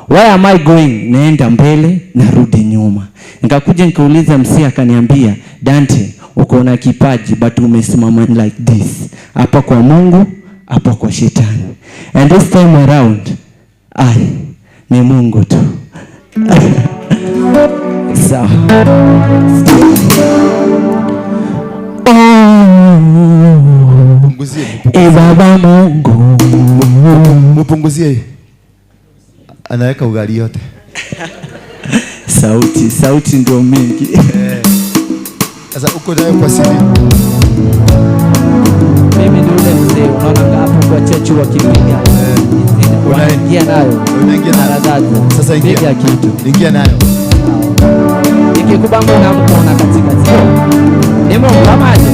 Why am I going? Naenda mbele, narudi nyuma. Nikakuja nikauliza msia akaniambia, Dante, uko na kipaji but umesimama like this. Hapa kwa Mungu, hapa kwa shetani. And this time around, ni Mungu tu. Sawa. Baba Mungu. Mpunguzie. Anaweka ugali yote. Sauti ndio mingi. Sasa uko nayo kwa siri. Mimi ndio ule mzee unaona hapo kwa chachu wakipiga. Unaingia nayo. Sasa ingia kitu. Ingia nayo. Nikikubamba na mkono katika sio. Nemo kama aje.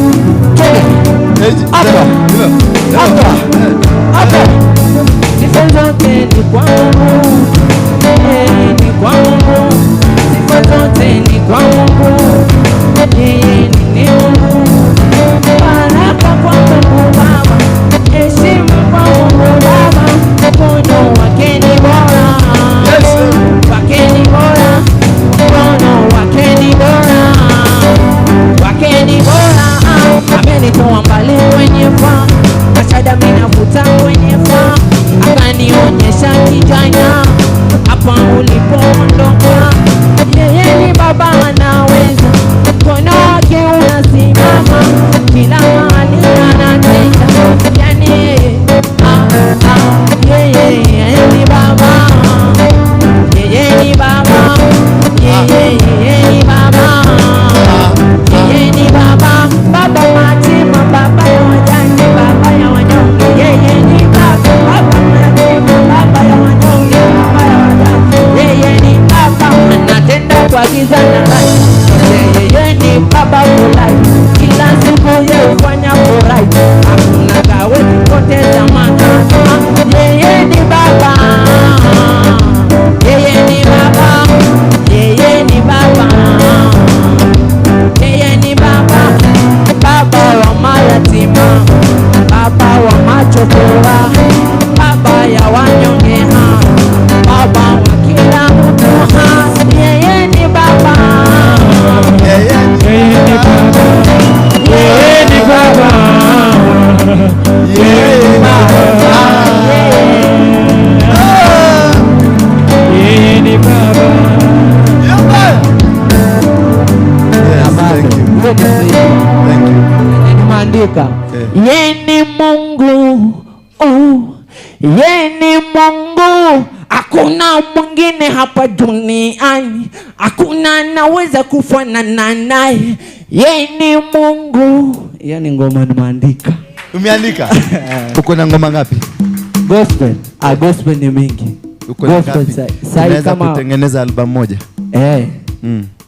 Hapa. Sifa zote ni kwa Mungu. Ni kwa Mungu. Sifa zote ni kwa Mungu. Ni Mungu. Baraka kwa Mungu Baba. Heshima kwa Mungu Baba. Mkono wake ni bora. Wake ni bora. Mkono wake ni bora. Wake ni bora. Amenitoa mbali kwenye faa. Mashada minafuta kwenye faa. Akanionyesha kijana hapa ulipoondoka. Yeye ni Baba anaweza. Mkono wake unasimama kila mahali anatenda. Yani yeye ni Baba. Yeye ni Baba. Yeye ni Baba. Yeye ni Baba. Baba matima, Baba ya wajane, Baba ya wanyonge. Yeye ni Baba. Baba matima, Baba ya wanyonge, Baba ya wajane. Yeye ni Baba. Anatenda kwa giza na light. Yeye ni Baba for life. Kila siku yeye hufanya for right. Hakuna gawe kupoteza makata. Yeye ni Baba. Yeye ni Baba. Yeye ni Baba. Yeye ni Baba. Baba wa mayatima. Baba wa machokora. Baba ya wanyonge. Baba wa kila mtu. Yeye ni Baba. Yeye ni Baba. Yeye ni Baba. Yeye ni Baba. Yeye ni Baba. Nimeandika yeye ni Mungu. Yeye ni Mungu. Hakuna mwingine hapa duniani. Hakuna anaweza kufanana naye. Yeye ni Mungu. Yani ngoma nimeandika. Umeandika? Uko na ngoma ngapi? Gospel. Gospel ni mingi. Uko na ngapi? Unaweza kutengeneza album moja?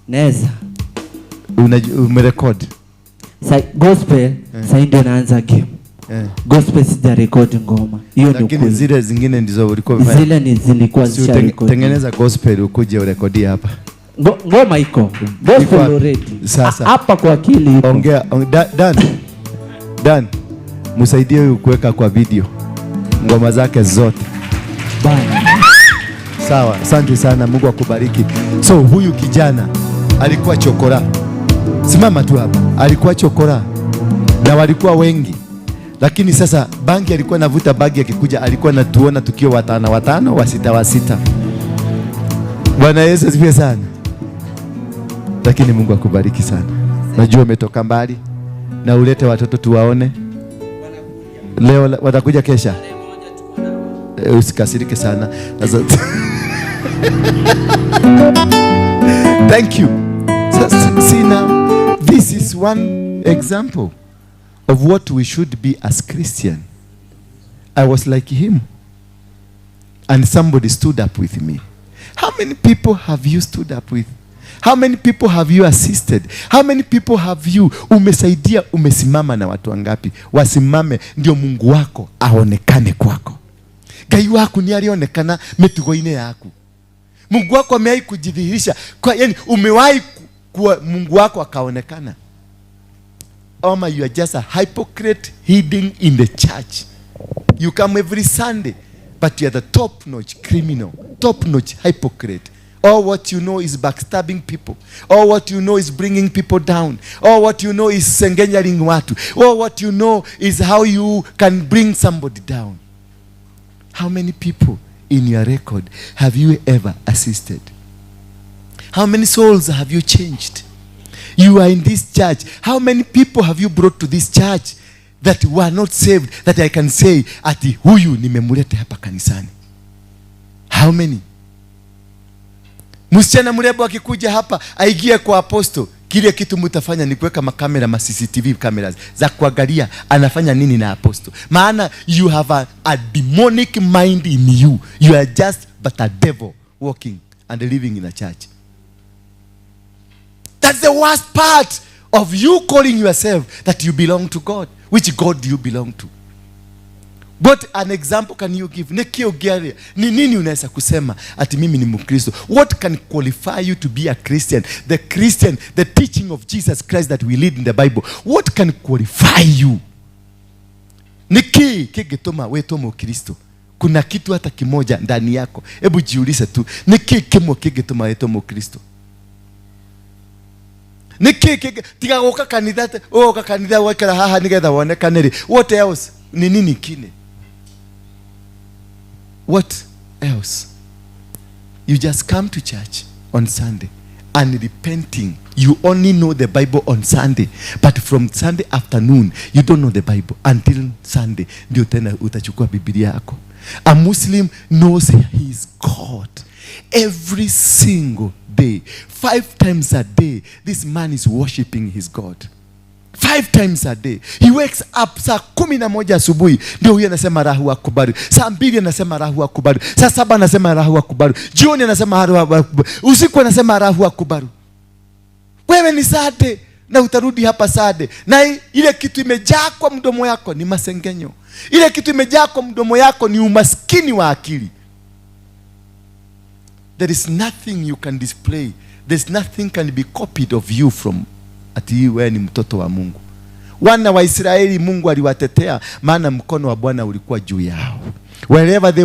Naweza. Umerecord? Gospel sasa ndio naanza game. Gospel sija record ngoma. Hiyo ndio. Lakini zile zingine ndizo ulikuwa umefanya. Zile ni zilikuwa zisha record. Tengeneza gospel ukuje urekodi hapa. Ngoma iko. Gospel already. Sasa hapa kwa akili iko. Ongea Dan. Msaidie huyu kuweka kwa video ngoma zake zote. Bana. Sawa, asante sana, Mungu akubariki. So huyu kijana alikuwa chokora. Simama tu hapa. Alikuwa chokora. Na walikuwa wengi. Lakini sasa bangi alikuwa navuta bagi akikuja alikuwa natuona tukio watano, wasita. Bwana Yesu asifiwe sana. Lakini Mungu akubariki sana. Najua umetoka mbali na ulete watoto tuwaone. Leo watakuja kesha. Usikasirike sana. Thank you. So, see now, this is one example of what we should be as Christian. I was like him. And somebody stood up with me. How many people have you stood up with? How many people have you assisted? How many people have you umesaidia, umesimama na watu wangapi? Wasimame ndio Mungu wako aonekane kwako. Ngai wako ni alionekana mitugo-ine yaku. Mungu wako amewahi kujidhihirisha. Kwa yani umewahi kuwa Mungu wako akaonekana. Ama you are just a hypocrite hiding in the church. You come every Sunday, but you are the top-notch criminal, top-notch hypocrite. All what you know is backstabbing people. All what you know is bringing people down. All what you know is sengenyaring watu. All what you know is how you can bring somebody down. How many people in your record have you ever assisted? How many souls have you changed? You are in this church. How many people have you brought to this church that were not saved, that I can say ati huyu nimemuleta hapa kanisani? How many? Msichana mrembo akikuja hapa aigie kwa apostle, kile kitu mtafanya ni kuweka makamera, ma CCTV cameras za kuangalia anafanya nini na apostle. Maana you have a demonic mind in you. You are just but a devil walking and living in a church. That's the worst part of you calling yourself that you belong to God. Which God do you belong to? What an example can you give? Ni nini unaweza kusema ati mimi ni Mkristo? What can qualify you to be a Christian? The Christian, the teaching of Jesus Christ that we read in the Bible. What can qualify you? Niki kigetoma wewe Mkristo. Kuna kitu hata kimoja ndani yako. Hebu jiulize tu. Niki kimo kigetoma wewe Mkristo. Niki tiga goka kanitha oka kanitha wakara haha nigetha wonekanire. What else? Ni nini kine? What else? You just come to church on Sunday and repenting. You only know the Bible on Sunday, but from Sunday afternoon you don't know the Bible until Sunday ndio tena utachukua Biblia yako. A Muslim knows he is God every single day. 5 times a day this man is worshiping his God. 5 times a day. He wakes up saa 11 asubuhi ndio huyo anasema Allahu Akbar. Saa 2 anasema Allahu Akbar. Saa 7 anasema Allahu Akbar. Jioni anasema Allahu Akbar. Usiku anasema Allahu Akbar. Wewe ni Sade na utarudi hapa Sade. Na ile kitu imejaa kwa mdomo yako ni masengenyo. Ile kitu imejaa kwa mdomo yako ni umaskini wa akili. There is nothing you can display. There's nothing can be copied of you from ati wewe ni mtoto wa Mungu. Wana wa Israeli Mungu aliwatetea maana mkono wa Bwana ulikuwa juu yao. Wherever they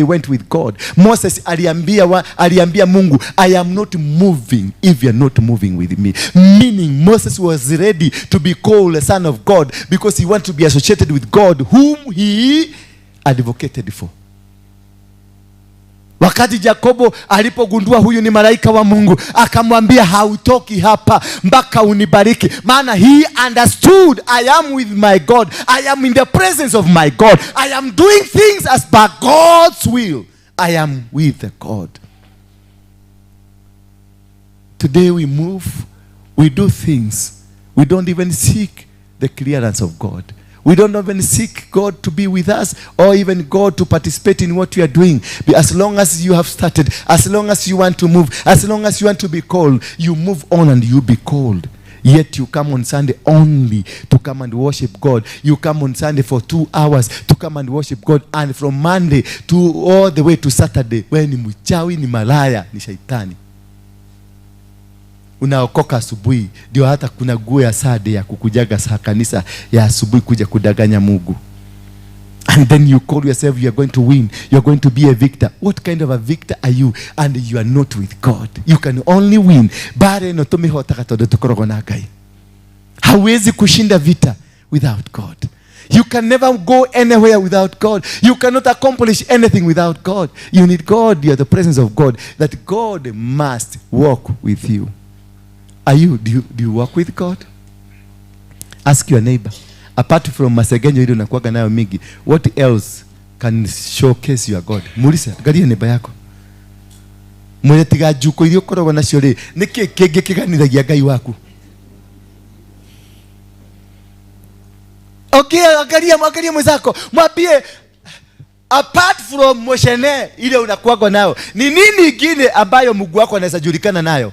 went with God. Moses aliambia Mungu, I am not moving if you are not moving with me. Meaning Moses was ready to be called a son of God because he wanted to be associated with God whom he advocated for. Wakati Jakobo alipogundua huyu ni malaika wa Mungu, akamwambia hautoki hapa mpaka unibariki. Maana he understood, I am with my God. I am in the presence of my God. I am doing things as per God's will. I am with the God. Today we move, we do things. We don't even seek the clearance of God. We don't even seek God to be with us or even God to participate in what we are doing. But as long as you have started, as long as you want to move, as long as you want to be called, you move on and you be called. Yet you come on Sunday only to come and worship God. You come on Sunday for 2 hours to come and worship God. And from Monday to all the way to Saturday, wewe ni mchawi, ni malaya, ni shaitani. Unaokoka asubuhi ndio hata kuna nguo ya Sade ya kukujaga saa kanisa ya asubuhi kuja kudanganya Mungu. And then you call yourself you are going to win. You are going to be a victor. What kind of a victor are you? And you are not with God. You can only win. Bare no tumihota katodo tukorogo na Ngai. Hawezi kushinda vita without God. You can never go anywhere without God. You cannot accomplish anything without God. You need God. You are the presence of God. That God must walk with you. Do you work with God? Ask your neighbor. Apart from masegenyo ile unakuaga nayo mingi, what else can showcase your God? Mulisa, angalia neighbor yako. mwene tiga juko irio korogwo nacio ri niki kingi kiganithagia Ngai waku. Okay, angalia mwenzako, mwambie apart from moshene ile unakuwa nayo, ni nini ingine ambayo Mungu wako anaweza julikana nayo?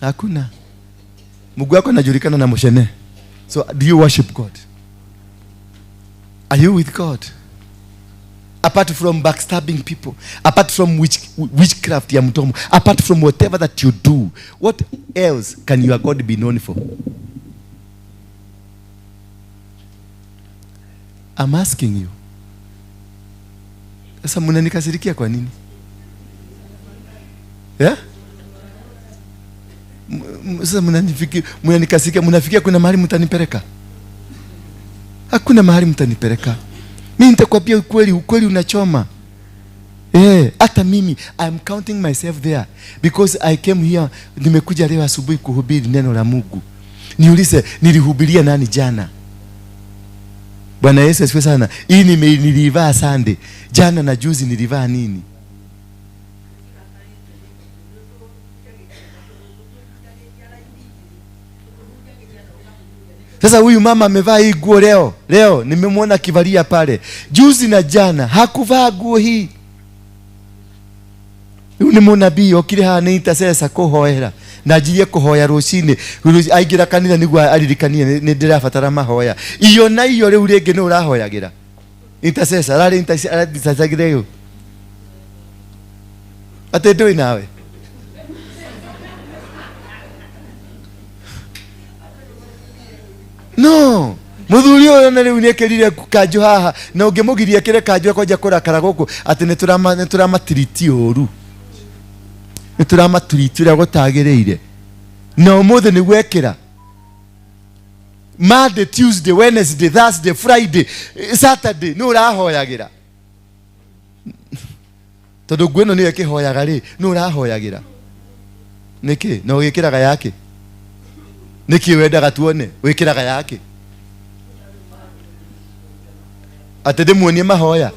Hakuna. Mungu wako anajulikana na moshene. So do you worship God? Are you with God? Apart from backstabbing people, apart from witchcraft ya mdomo, apart from whatever that you do, what else can your God be known for? I'm asking you. Sasa mnanikasirikia kwa nini? Yeah? Sasa mnanikasirikia, mnafikia kuna mahali mtanipeleka? Hakuna mahali mtanipeleka. Mimi nitakwambia ukweli unachoma. Hata mimi I'm counting myself there because I came here, nimekuja leo asubuhi kuhubiri neno la Mungu. Niulize nilihubiria nani jana? Bwana Yesu asifiwe sana. Hii nilivaa Sunday. Jana na juzi nilivaa nini? Sasa huyu mama amevaa hii nguo leo nimemwona kivalia pale. Juzi na jana hakuvaa nguo hii. Huyu ni munabii okire hana intercessor kuhoera. Najiye kuhoya rucine. Aigira kanitha niguo aririkanie ni ndirabatara mahoya. Iyo na iyo riu ringi no urahoyagira. Intercessor ari intercessor ate ndui nawe. No, muthuri uyu na riu niekirire kanju haha na ungimugiria kire kanju akoja kurakara guku ati ni turamatiriti uru. Ni turamatiriti ria gutagireire. Na umuthe ni gwekira. Monday, Tuesday, Wednesday, Thursday, Friday, Saturday no urahoyagira. Tondu gweno ni ekihoyaga ri no urahoyagira. Niki no gikiraga yake. Niki wendaga tuone wikiraga yake. Ate demuonie mahoya.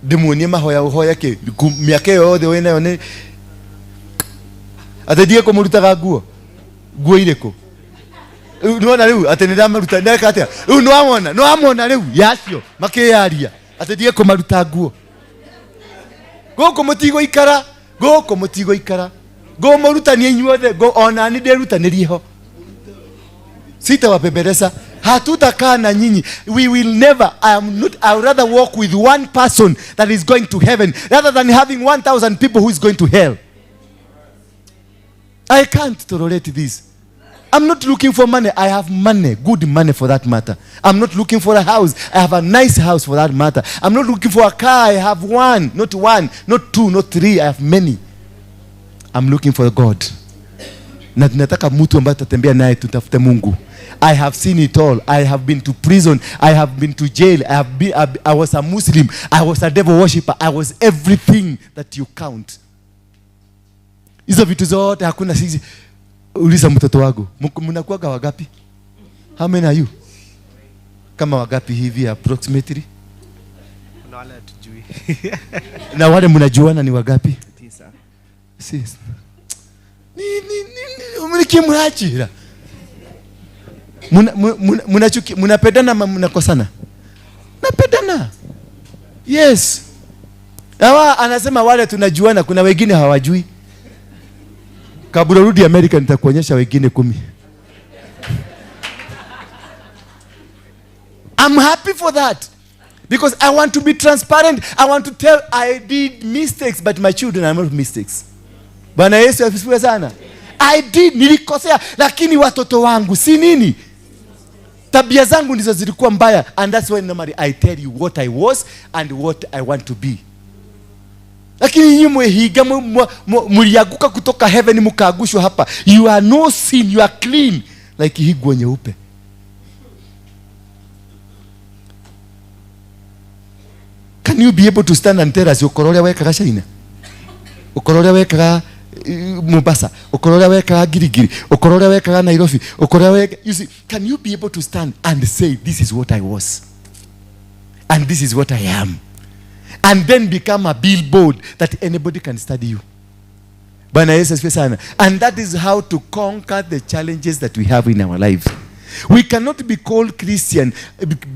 Demuonie mahoya uhoya ke miaka yothe wena yone. Ate die kumurutaga nguo ireko. Nuona riu ate ndamaruta ndeka atia. No amona riu yacio makiyaria. Ate die kumaruta nguo. Goko mutigo ikara. Go morutani inyuothe go ona ni nderutanirie ho. Sitawapembeleza. Hatutakaa na nyinyi. We will never. I would rather walk with one person that is going to heaven rather than having 1,000 people who is going to hell. I can't tolerate this. I'm not looking for money. I have money, good money for that matter. I'm not looking for a house. I have a nice house for that matter. I'm not looking for a car. I have one, not two, not three. I have many. I'm looking for God. Na tunataka mtu ambaye tutatembea naye tutafute Mungu. I have seen it all. I have been to prison. I have been to jail. I was a Muslim. I was a devil worshipper. I was everything that you count. Hizo vitu zote hakuna sisi. Uliza mtoto wangu, mnakuaga wagapi? How many are you? Kama wagapi hivi approximately? Kuna wale hatujui. Na wale mnajuana ni wagapi? 9. Sisi. Ni mnachira. Mnapendana ama mnakosana? Napendana. Yes. Hawa anasema wale tunajuana, kuna wengine hawajui. Kabla rudi America nitakuonyesha wengine 10. I'm happy for that. Because I want to be transparent. I want to tell I did mistakes, but my children are not mistakes. Bwana Yesu asifiwe sana. I did, nilikosea, lakini watoto wangu si nini? Tabia zangu ndizo zilikuwa mbaya, and that's why normally I tell you what I was and what I want to be. Lakini nyinyi mwehiga mlianguka kutoka heaven mkaangushwa hapa. You are no sin, you are clean like hii nguo nyeupe. Can you be able to stand and tell us ukororia wekaga China? Ukororia wekaga Mombasa, ukororia wekaga Girigiri, ukororia wekaga Nairobi, ukororia wekaga, you see, can you be able to stand and say this is what I was and this is what I am? and then become a billboard that anybody can study you. Bwana Yesu asifiwe sana. And that is how to conquer the challenges that we have in our lives. We cannot be called Christian,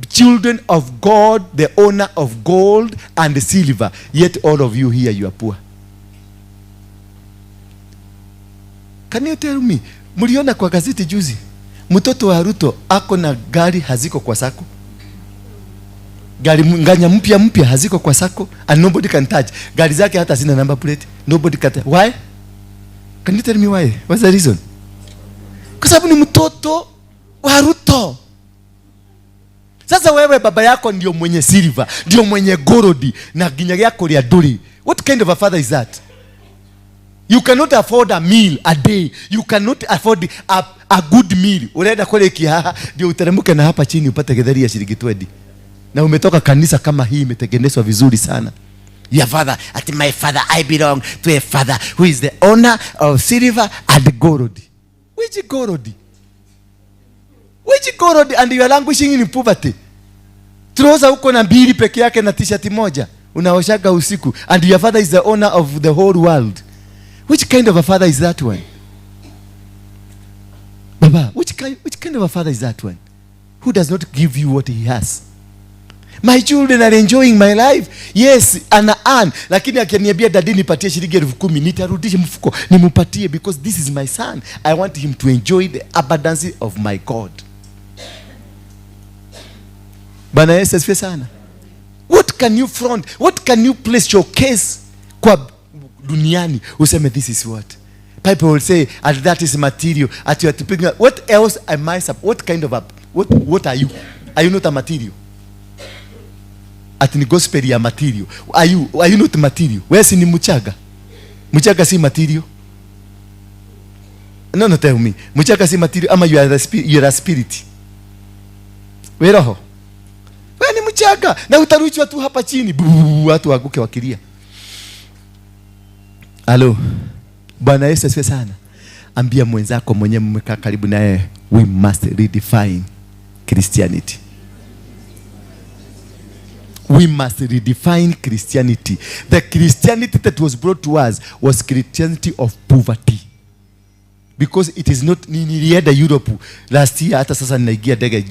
children of God, the owner of gold and silver, yet all of you here, you are poor. Can you tell me, mliona kwa gazeti juzi, mtoto wa Ruto ako na gari haziko kwa sako? Gari nganya mpya haziko kwa sako, and nobody can touch. Gari zake hata zina number plate. Nobody can touch. Why? Can you tell me why? What's the reason? Kwa sababu ni mtoto wa Ruto. Sasa wewe baba yako ndio mwenye silver, ndio mwenye gold na ginya yako ya duri. What kind of a father is that? You cannot afford a meal a day. You cannot afford a good meal. Unaenda kule kihaha ndio uteremke na hapa chini upate getheri ya shilingi 20. Na umetoka kanisa kama hii imetengenezwa vizuri sana. Your father, at my father, I belong to a father who is the owner of silver and gold. Which gold? Which gold? And you are languishing in poverty. Trouser uko na mbili peke yake na t-shirt moja. Unaoshaga usiku. And your father is the owner of the whole world. Which kind of a father is that one? Baba, which kind of a father is that one? Who does not give you what he has? My children are enjoying my life. Yes, ana earn. Lakini akiniambia dadi nipatie shilingi 10,000, nitarudisha mfuko nimupatie, because this is my son. I want him to enjoy the abundance of my God. Bwana Yesu asifiwe sana. What can you front? What can you place your case kwa duniani? Useme this is what? People will say, and that is material. At you are to, what else am I? What kind of a, what are you? Are you not a material? At ni gospel ya material. Are you not material? Wewe si ni mchaga? Mchaga si material? No, tell me. Mchaga si material ama you are a spirit? Wewe roho. Wewe ni mchaga na utarushwa tu hapa chini. Watu waguke wakilia. Halo. Bwana Yesu asifiwe sana. Ambia mwenzako mwenye mmekaa karibu naye, we must redefine Christianity. We must redefine Christianity. The Christianity that was brought to us was Christianity of poverty. Because it is not, nilienda Europe last year, hata sasa ninaingia ndege,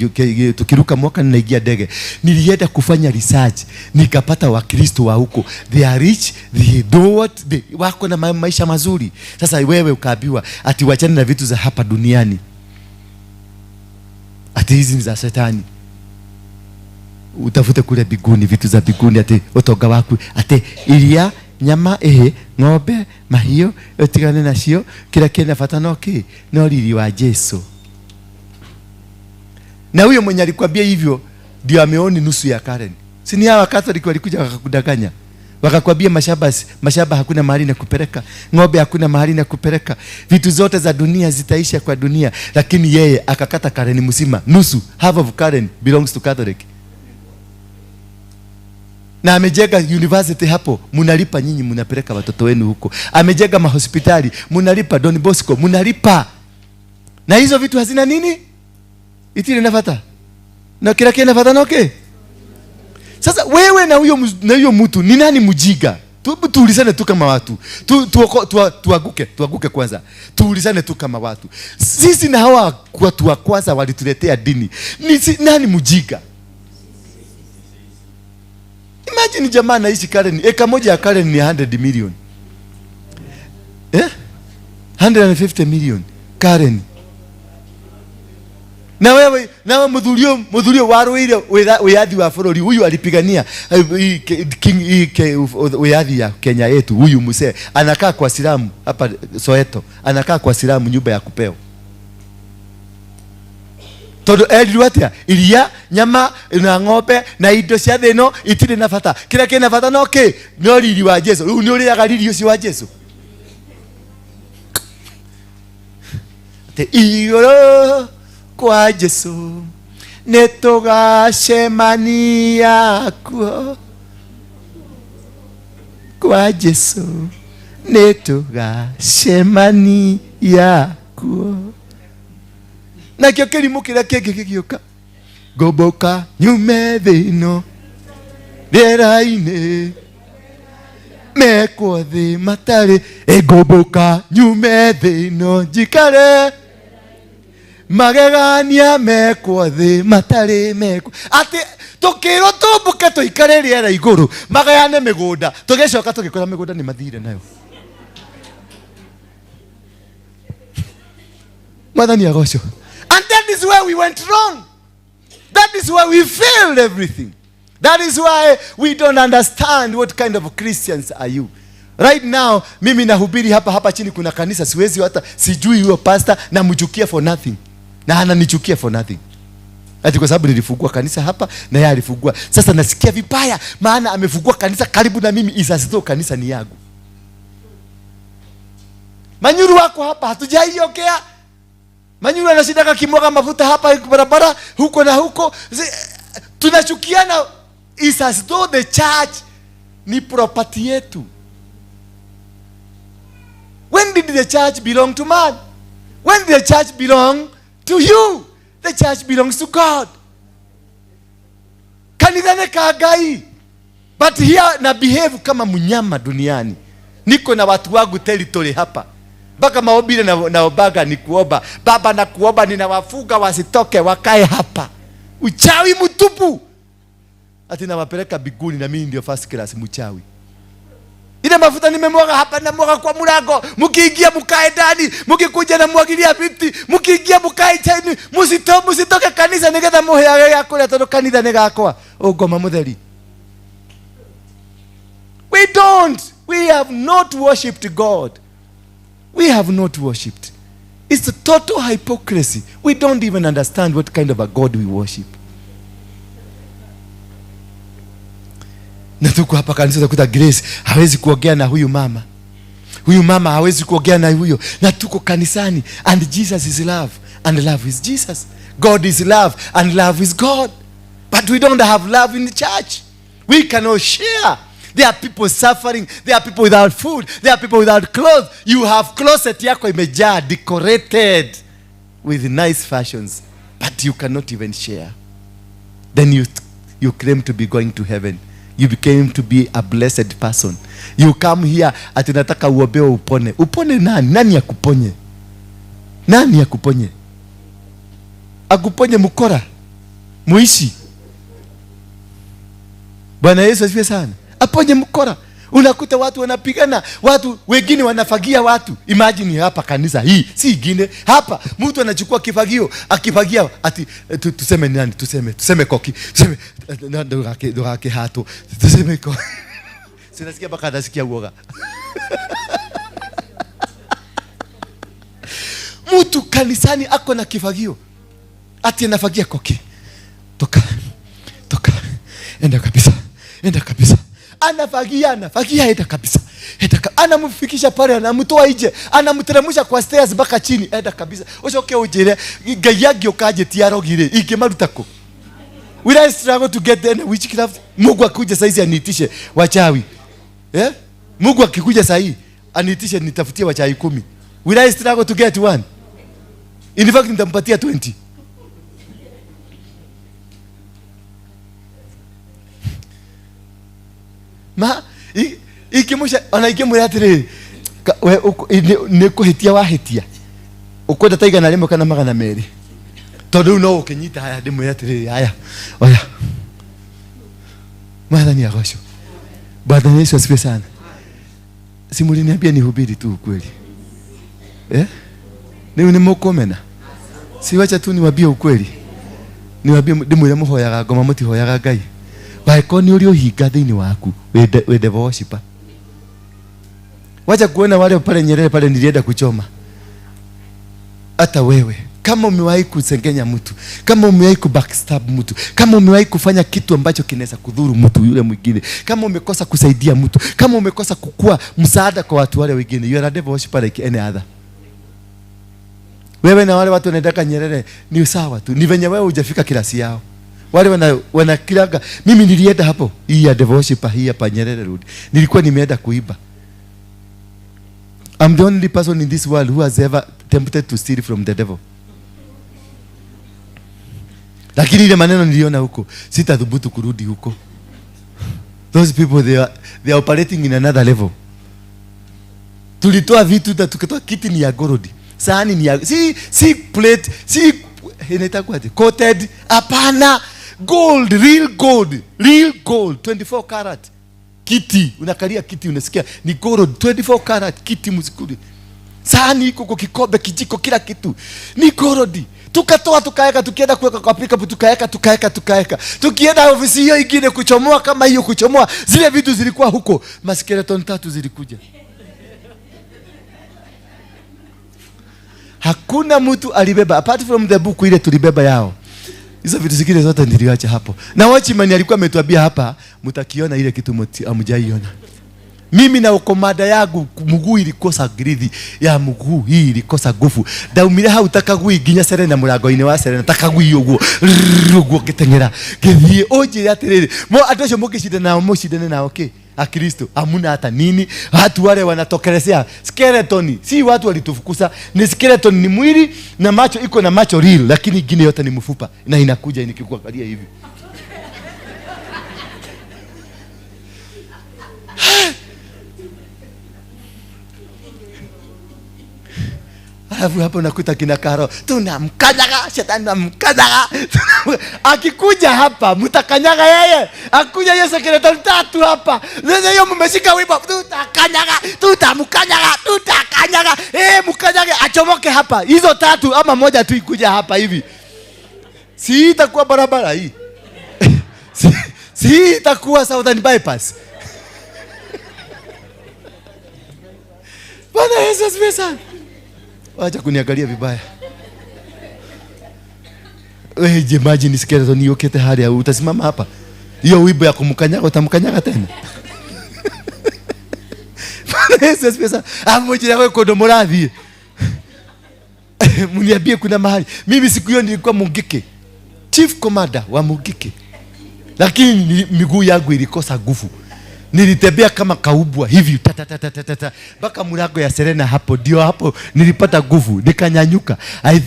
tukiruka mwaka ninaingia ndege. Nilienda kufanya research, nikapata Wakristo wa huko. They are rich, they do what, they wako na maisha mazuri. Sasa wewe ukaambiwa ati wachane na vitu za hapa duniani. Ati hizi ni za shetani. Utafute kule biguni, vitu za biguni, ati utoga waku, ati ilia, nyama, ng'ombe, mahio, utigane na shio, kila kenda fatanoki, no lili wa Yesu. Na huyo mwenye alikwambia hivyo, ndio ameoni nusu ya Karen. Si ni hawa Catholic walikuja wakakudanganya. Wakakwambia mashamba hakuna mahali na kupeleka, ng'ombe hakuna mahali na kupeleka, vitu zote za dunia zitaisha kwa dunia, lakini yeye akakata Karen mzima, nusu, half of Karen belongs to Catholic. Na amejenga university hapo, munalipa nyinyi, munapeleka watoto wenu huko. Amejenga mahospitali, munalipa. Don Bosco, munalipa. Na hizo vitu hazina nini? Itile nafata. Na kila kile nafata noke. Sasa wewe na huyo mtu ni nani mjiga? Tuulizane tu kama watu. Tuaguke kwanza. Tuulizane tu kama watu. Sisi na hawa watu wa kwanza walituletea dini. Ni nani mjiga? Imagine jamaa anaishi Karen, eka moja ya Karen ni 100 million. 150 million Karen. Na wewe mudhurio waruire weadhi wa forori, huyu alipigania weadhi ya Kenya yetu. Huyu mzee anakaa kwa Silamu hapa Soweto, anakaa kwa Silamu nyumba ya kupeo. Todo eliwatia ilia, nyama na ng'ombe na indo cia thino itire na bata. Kila kina bata no ke no lili wa Yesu. Ni uri agariri ucio wa Yesu. Te igoro kwa Yesu netugacemania kuo, kwa Yesu netugacemania kuo. Na kio kirimu kira kenge gigioka goboka nyume thino rera-ini mekwo thi matari egoboka nyume thi no jikare magegania mekwo thi matari mekwo ati tukiro tumbuke tuikare riera iguru magayane migunda tugicoka tugikora migunda ni mathire nayo Madhani agosho. And that is where we went wrong. That is why we failed everything. That is why we don't understand what kind of Christians are you. Right now, mimi nahubiri hapa chini kuna kanisa, siwezi hata sijui huyo pastor na mchukia for nothing. Na ananichukia for nothing. Ati kwa sababu nilifungua kanisa hapa na yeye alifungua. Sasa nasikia vibaya maana amefungua kanisa karibu na mimi, isasito kanisa ni yangu. Manyuru wako hapa hatujaiokea. Manyuru anashindaka kimwaga mafuta hapa barabara huko na huko. Tunachukiana. It's as though the church ni property yetu. When did the church belong to man? When did the church belong to you? The church belongs to God. Kanidhane kagai. But here na behave kama munyama duniani. Niko na watu wangu territory hapa. Baka maobile na obaga ni kuoba. Baba na kuoba ninawafuga wasitoke wakae hapa. Uchawi mtupu. Ati nawapeleka biguni na mimi ndio first class mchawi. Ile mafuta nimemwaga hapa na mwaga kwa mlango. Mkiingia mkae ndani, mkikuja na mwagilia viti, mkiingia mkae chini, musitoke kanisa nigetha muheage yako ya todo kanitha negakwa. Ogoma mutheri. We have not worshipped God. We have not worshipped. It's a total hypocrisy. We don't even understand what kind of a God we worship. Na tuko hapa kanisa tukuta Grace hawezi kuongea na huyu mama. Huyu mama hawezi kuongea na huyo. Na tuko kanisani and Jesus is love and love is Jesus. God is love and love is God. But we don't have love in the church. We cannot share. There are people suffering. There are people without food. There are people without clothes. You have closet yako imejaa decorated with nice fashions, but you cannot even share. Then you claim to be going to heaven. You became to be a blessed person. You come here ati nataka uombewe upone. Upone nani? Nani akuponye? Nani akuponye? Akuponye mkora? Muishi? Bwana Yesu asifiwe sana. Aponye mkora. Unakuta watu wanapigana, watu wengine wanafagia watu. Imagine hapa kanisa hii, si ingine. Hapa mtu anachukua kifagio, akifagia ati tuseme nani? Tuseme koki. Tuseme ndo yake hato. Tuseme koki. Sinasikia baka nasikia uoga. Mtu kanisani ako na kifagio. Ati anafagia koki. Toka. Enda kabisa. Anafagia enda kabisa. Anamfikisha pale, anamtoa nje, anamteremsha kwa stairs mpaka chini, enda kabisa. Ucoke ujire gayagi ukaje tiarogire ikimarutako. Will I struggle to get there? Witchcraft. Mungu akuje saizi aniitishe wachawi. Mungu akikuja saizi aniitishe nitafutie wachawi 10. Will I struggle to get one? In fact nitampatia 20. Ma ikimusha anaikemura atire we nikuhitia wahitia ukwenda taiga na rimwe kana magana meri tondu no ukinyita haya ndimwe atire haya oya Mwathani agocwo. Bwana Yesu asifiwe sana. Simuliniambia nihubiri tu ukweli. Ni mkomena. Siwacha tu niwaambie ukweli. Niwaambie ndimwe muhoyaga ngoma mutihoyaga Ngai. Waiko ni uri uhinga thiini waku wende worshiper. Wacha kuona wale pale Nyerere pale nilienda kuchoma. Hata wewe kama umewahi kusengenya mtu, kama umewahi kubackstab mtu, kama umewahi kufanya kitu ambacho kinaweza kudhuru mtu yule mwingine, kama umekosa kusaidia mtu, kama umekosa kukua msaada kwa watu wale wengine, you are a devil worshiper like any other. Wewe na wale watu wanaendaka Nyerere ni sawa tu, ni venye wewe hujafika kilasi yao. Wale wanakiraga. Mimi nilienda hapo hii ya devil worshiper hii hapa Nyerere Road. Nilikuwa nimeenda kuiba. I'm the only person in this world who has ever tempted to steal from the devil. Lakini ile maneno niliona huko, sitathubutu kurudi huko. Those people they are operating in another level. tulitoa vitu na tukatoa kiti ni ya gold, sahani ni ya si plate, si inaitwaje, coated, hapana, gold, real gold 24 karat. Kiti unakalia kiti, unasikia ni gold 24 karat kiti mzikuli. Sahani iko kwa kikombe, kijiko, kila kitu ni gold. Tukatoa tukaeka, tukienda kuweka kwa pickup tukaeka. Tukienda ofisi hiyo ingine kuchomoa kama hiyo, kuchomoa zile vitu zilikuwa huko, maskeleton 3 zilikuja. Hakuna mtu alibeba apart from the book ile tulibeba yao. Hizo vitu zingine zote niliacha hapo. Na watchman alikuwa ametuambia hapa, mtakiona ile kitu hamjaiona. Mimi na ukomada yangu mguu ilikosa gridhi ya mguu, hii ilikosa nguvu. Daumire hau takagui ginya Serena murango-ini wa Serena, takagui uguo ruguo gitengera githie oje atiriri mo andosho mukishindana nao okay Akristo hamuna hata nini. Watu wale wanatokelezea skeleton, si watu walitufukuza, ni skeleton, ni mwili na macho, iko na macho real, lakini ingine yote ni mfupa na inakuja nikikuangalia hivi. Alafu hapo nakuta kina Karo, tunamkanyaga shetani, tunamkanyaga. Akikuja hapa mtakanyaga yeye. Akuja Yesu skeleton 3 hapa. Sasa hiyo mmeshika wimbo, tutakanyaga, tutamkanyaga, tutakanyaga. Mkanyage achomoke hapa. Hizo 3 ama moja tu ikuja hapa hivi. Si itakuwa barabara hii. Si itakuwa Southern bypass. Bwana Yesu asifiwe sana. Wacha kuniangalia vibaya. Wewe imagine skeleton hiyo kete hali au utasimama hapa. Hiyo wimbo ya kumkanyaga utamkanyaga tena. Yesu asifiwe sana. Amoje yako kodomorathi. Mniambie kuna mahali. Mimi siku hiyo nilikuwa Mungike. Chief Commander wa Mungike. Lakini miguu yangu ilikosa nguvu. Nilitembea kama kaubwa hivi mpaka mlango ya Serena hapo, ndio hapo nilipata nguvu, nikanyanyuka. I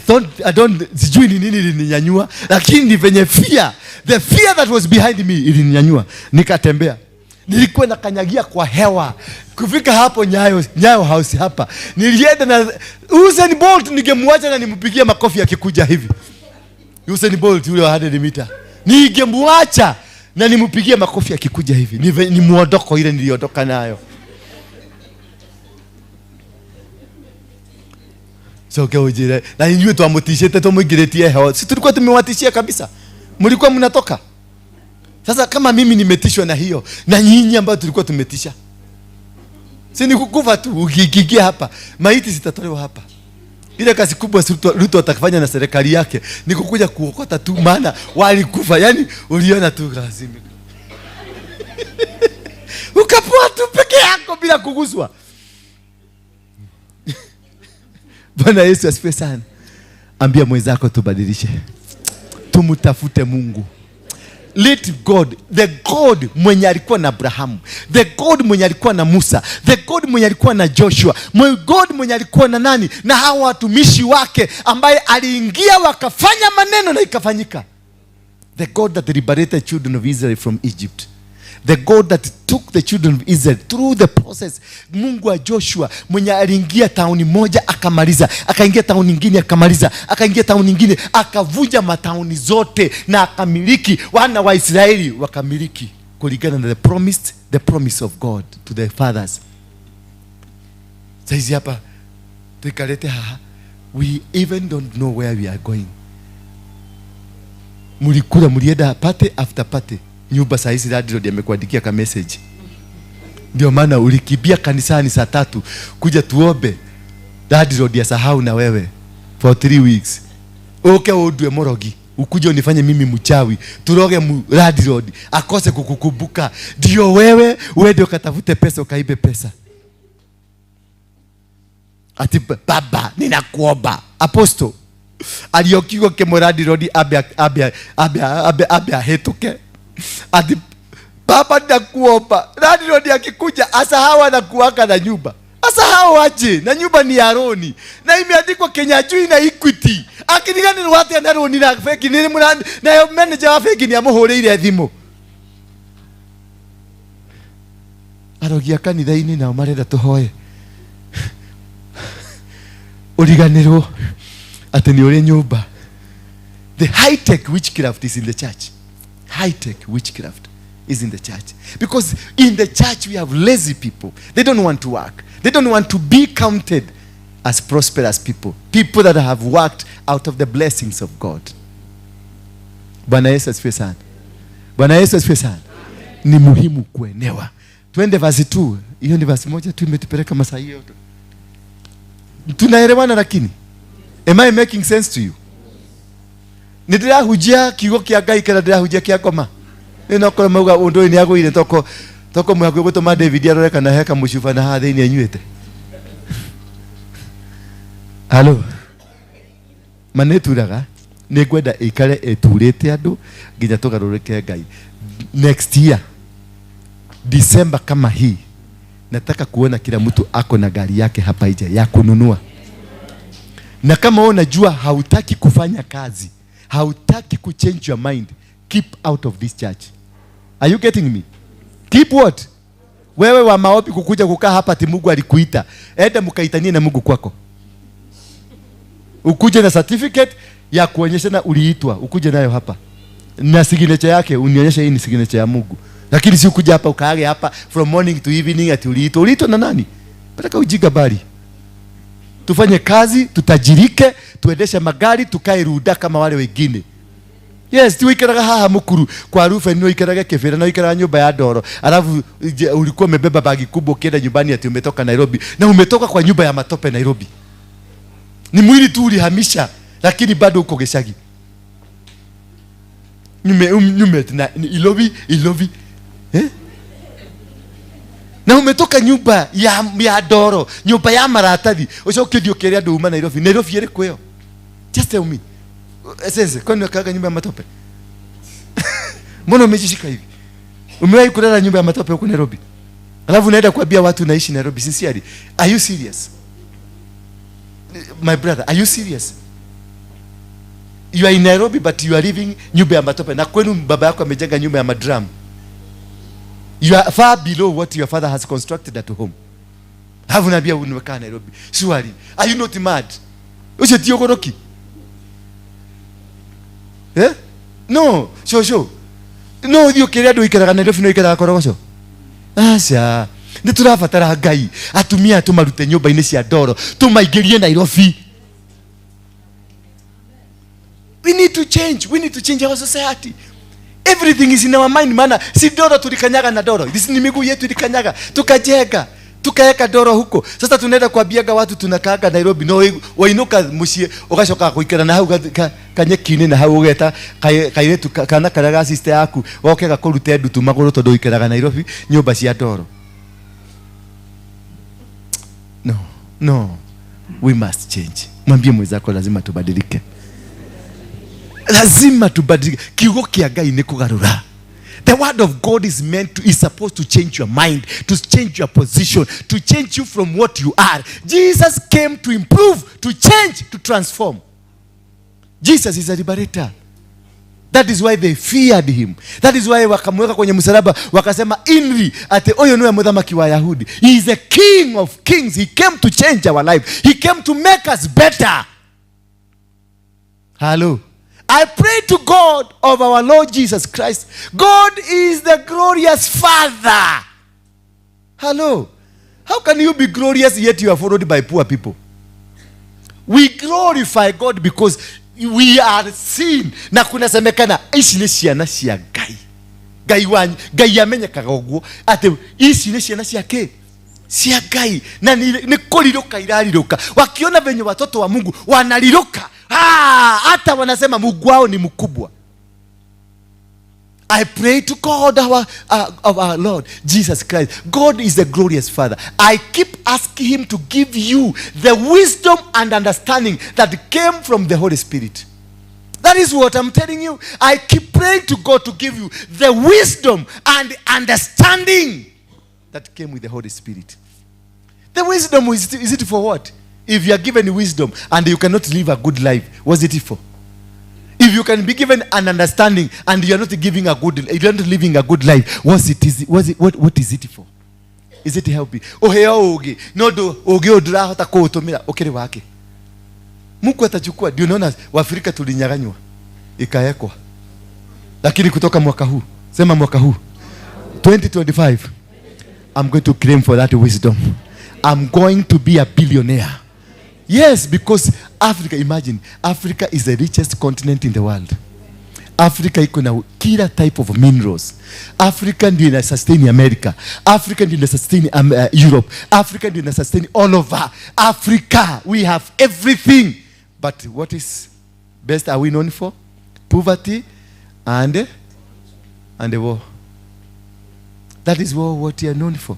don't sijui ni nini ilininyanyua, lakini ni venye the fear that was behind me ilininyanyua, nikatembea. Nilikuwa nakanyagia kwa hewa kufika hapo Nyayo House hapa. Nilienda na Usain Bolt, ningemwacha na nimpigie makofi akikuja hivi. Usain Bolt yule wa 100 meter ningemwacha na nimpigie makofi akikuja hivi. Ni muondoko ile niliondoka nayo. So kwa ujire na nyinyi tuamotishie teto mwigiretie hewa. Si tulikuwa tumewatishia kabisa. Mlikuwa mnatoka. Sasa kama mimi nimetishwa na hiyo, na nyinyi ambao tulikuwa tumetisha, si ni kukufa tu ukikikia hapa. Maiti zitatolewa hapa. Ile kazi kubwa Ruto atakufanya na serikali yake ni kukuja kuokota tu, maana walikufa. Yani uliona tu lazima ukapoa tu peke yako bila kuguswa. Bwana Yesu asifiwe sana. Ambia mwenzako tubadilishe, tumtafute Mungu. Let God, the God mwenye alikuwa na Abrahamu, the God mwenye alikuwa na Musa, the God mwenye alikuwa na Joshua, the God mwenye alikuwa na nani, na hawa watumishi wake ambaye aliingia wakafanya maneno na ikafanyika. The God that liberated children of Israel from Egypt. The God that took the children of Israel through the process. Mungu wa Joshua mwenye aliingia tauni moja akamaliza, akaingia tauni nyingine akamaliza, akaingia tauni nyingine akavunja matauni zote na akamiliki. Wana wa Israeli wakamiliki kulingana na the promise of God to their fathers. Sasa hapa tukalete we even don't know where we are going. Mulienda party after party. Nyumba saa hizi Radroad amekuandikia ka message. Ndio maana ulikibia kanisani saa 3 kuja tuombe. Radroad ya sahau na wewe for 3 weeks. Okay, udwe morogi. Ukuje unifanye mimi mchawi. Turoge Radroad akose kukukumbuka. Ndio wewe uende ukatafute pesa, ukaibe pesa. Ati baba ninakuomba. Apostle aliokiwa kemo Radroad abia hetuke. Ati baba ninakuomba. Radroad akikuja asahau na kuwaka na nyumba. Asahau aje na nyumba ni ya Aroni na imeandikwa Kenya Jui na Equity. Akinigani ni watu ya Aroni na fake ni mwana na manager wa fake ni amuhoreire thimo. Arogia kanitha-ini na marenda tuhoe. Origanero ati ni ore nyumba. The high-tech witchcraft is in the church. High-tech witchcraft is in the church. Because in the church we have lazy people. They don't want to work. They don't want to be counted as prosperous people. People that have worked out of the blessings of God. Bwana Yesu asifiwe sana. Bwana Yesu asifiwe sana. Ni muhimu kuelewa. Twende verse 2. Hiyo ni verse moja tu imetupeleka masaa hiyo. Tunaelewana lakini? Am I making sense to you? Nidira hujia kigo kia Ngai kana ndira hujia kia ngoma. Nino kwa mauga undu ni agwire toko mwago gutuma David arore kana heka mushufa na ha thini anyuite. Hello. Maneturaga ni gwenda ikare eturite andu nginya tugarurike Ngai. Next year December kama hii nataka kuona kila mtu ako na gari yake hapa nje ya kununua. Na kama wewe unajua hautaki kufanya kazi, hautaki ku change your mind, keep out of this church. Are you getting me? Keep what? Wewe wa maombi kukuja kukaa hapa ati Mungu alikuita. Enda mkaitanie na Mungu kwako. Ukuje na certificate ya kuonyesha na uliitwa, ukuje nayo hapa. Na signature yake unionyeshe hii ni signature ya Mungu. Lakini si ukuja hapa ukaage hapa from morning to evening ati uliitwa. Uliitwa na nani? Nataka ujiga bali. Tufanye kazi, tutajirike, tuendeshe magari, tukae ruda kama wale wengine. Yes, tuikaraga haha mukuru kwa rufa ni ikaraga kefera na ikaraga nyumba ya Doro. Alafu ulikuwa umebeba bagi kubwa ukienda nyumbani ati umetoka Nairobi na umetoka kwa nyumba ya matope Nairobi. Ni mwili tu ulihamisha lakini bado uko Geshagi. Nyume na ilobi. Na umetoka nyumba ya Doro, nyumba ya Maratathi. Ucoke ndio keria nduma Nairobi. Nairobi ere kweo. Just tell me. Sasa kwani unakaga nyumba ya matope? Mbona umejishika hivi? Umewahi kulala nyumba ya matope huko Nairobi? Alafu unaenda kuambia watu naishi Nairobi. Sincerely, are you serious? My brother, are you serious? You are in Nairobi but you are living nyumba ya matope. Na kwenu baba yako amejenga nyumba ya madram. You are far below what your father has constructed at home. Havu nabia unakaa Nairobi. Surely, are you not mad? Uche tiogoroki. Eh? No, show. No, dio keria ndo ikaraga Nairobi no ikaraga korogoco. Acha. Ni turabatara Ngai atumia tumarute nyumba ine cia Doro tumaigerie Nairobi. We need to change our society. Everything is in our mind mana. Si Doro tulikanyaga na Doro. This ni miguu yetu ilikanyaga. Tukajenga. Tukaeka Doro huko. Sasa tunaenda kuambiaga watu tunakaaga Nairobi. No, wainuka mucie ugacoka kuikara na hau kanyekine na hau ugeta kairetu kana karaga sister yaku okega kurute ndutu maguru tondu ikaraga Nairobi nyumba cia Doro. No. We must change. Mwambie mwenzako lazima tubadilike. Lazima tubadilike. Kiugo kia Ngai ni kugarura. The word of God is supposed to change your mind, to change your position, to change you from what you are. Jesus came to improve, to change, to transform. Jesus is a liberator. That is why they feared him. That is why wakamweka kwenye msalaba wakasema inri ate oyo niwe muthamaki wa Yahudi. He is the King of kings. He came to change our life. He came to make us better. Hello. I pray to God of our Lord Jesus Christ. God is the glorious Father. Hello. How can you be glorious yet you are followed by poor people? We glorify God because we are seen. Na kuna semekana ici ni ciana cia Ngai. Ngai wanyu, Ngai amenyekaga uguo ate ici ni ciana ciake. Cia Ngai na ni kuriruka irariruka. Wakiona venye watoto wa Mungu wanaliruka. Hata wanasema Mungu wao ni mkubwa. I pray to God our Lord Jesus Christ. God is the glorious Father. I keep asking him to give you the wisdom and understanding that came from the Holy Spirit. That is what I'm telling you. I keep praying to God to give you the wisdom and understanding that came with the Holy Spirit. The wisdom is it for what? If you are given wisdom and you cannot live a good life, what's it for? If you can be given an understanding and you are not living a good life, what is it for? Is it helping? No do oge odra hota ko utumira okere wake. Mungu atachukua. Ndio unaona Waafrika tulinyang'anywa ikaekwa. Lakini kutoka mwaka huu, sema mwaka huu 2025, I'm going to claim for that wisdom. I'm going to be a billionaire. Yes, because Africa, imagine, Africa is the richest continent in the world. Africa iko na kila type of minerals. Africa ndio ina sustain America. Africa ndio ina sustain Europe. Africa ndio ina sustain all over Africa. We have everything. But what is best are we known for? Poverty and the war. That is what we are known for.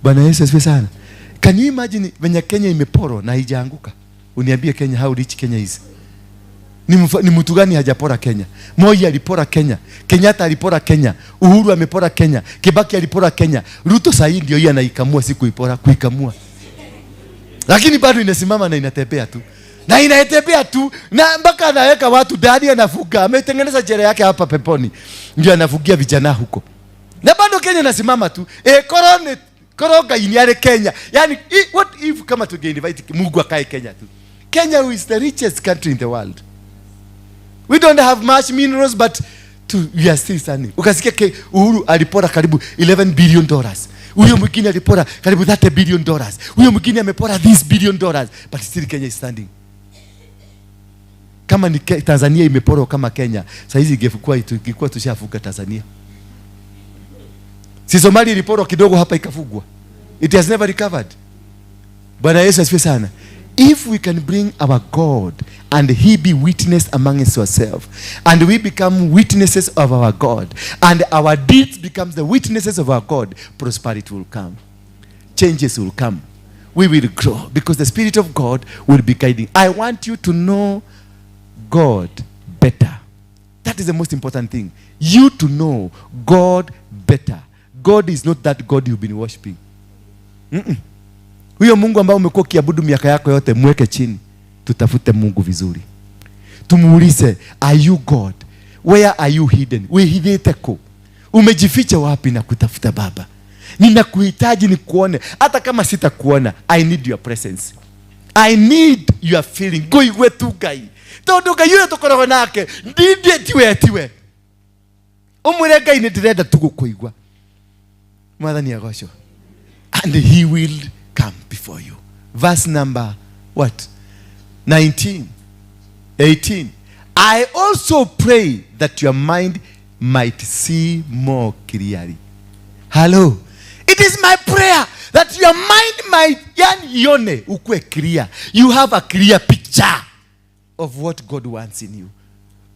Bwana Yesu asifiwe sana. Can you imagine when Kenya imeporo na haijaanguka? Uniambie Kenya, how rich Kenya is. Ni mtu gani hajapora Kenya? Moi alipora Kenya, Kenyatta alipora Kenya, Uhuru amepora Kenya, Kibaki alipora Kenya, Ruto sasa ndio yeye anaikamua siku ipora kuikamua. Lakini bado inasimama na inatembea tu. Na inatembea tu na mpaka anaweka watu ndani anafuga. Ametengeneza jela yake hapa peponi. Ndio anafugia vijana huko. Na bado Kenya inasimama tu. Koroga iniare Kenya. Yani what if kama tunge invite Mungu akae Kenya tu. Kenya is the richest country in the world. We don't have much minerals but we are still standing. Ukasikia Uhuru alipora karibu $11 billion. Huyo mwingine alipora karibu $30 billion. Huyo mwingine amepora $1 billion but still Kenya is standing. Kama ni Tanzania imepora kama Kenya, sasa hizi ingekuwa tushafuga Tanzania. Si Somalia ilipora kidogo hapa ikafugwa. It has never recovered. Bwana Yesu asifiwe sana. If we can bring our God and he be witness among ourselves, and we become witnesses of our God, and our deeds becomes the witnesses of our God, prosperity will come. Changes will come. We will grow because the Spirit of God will be guiding. I want you to know God better. That is the most important thing. You to know God better. God is not that God you've been worshiping. Huyo Mungu ambao umekuwa ukiabudu miaka yako yote, mweke chini. Tutafute Mungu vizuri. Tumuulize, are you God? Where are you hidden? Wehideteko. Umejificha wapi na kutafuta Baba? Ninakuhitaji nikuone. Hata kama sitakuona, I need your presence. I need your feeling. Go iwe tu gai. Todo gai yule tokoro nake. Ndidie tiwe. Umure gai ne direda tugo kuigwa. Mwathani agosho. And he will come before you. Verse number what? 19, 18. I also pray that your mind might see more clearly. Hello. It is my prayer that your mind might yone ukwe clear. You have a clear picture of what God wants in you.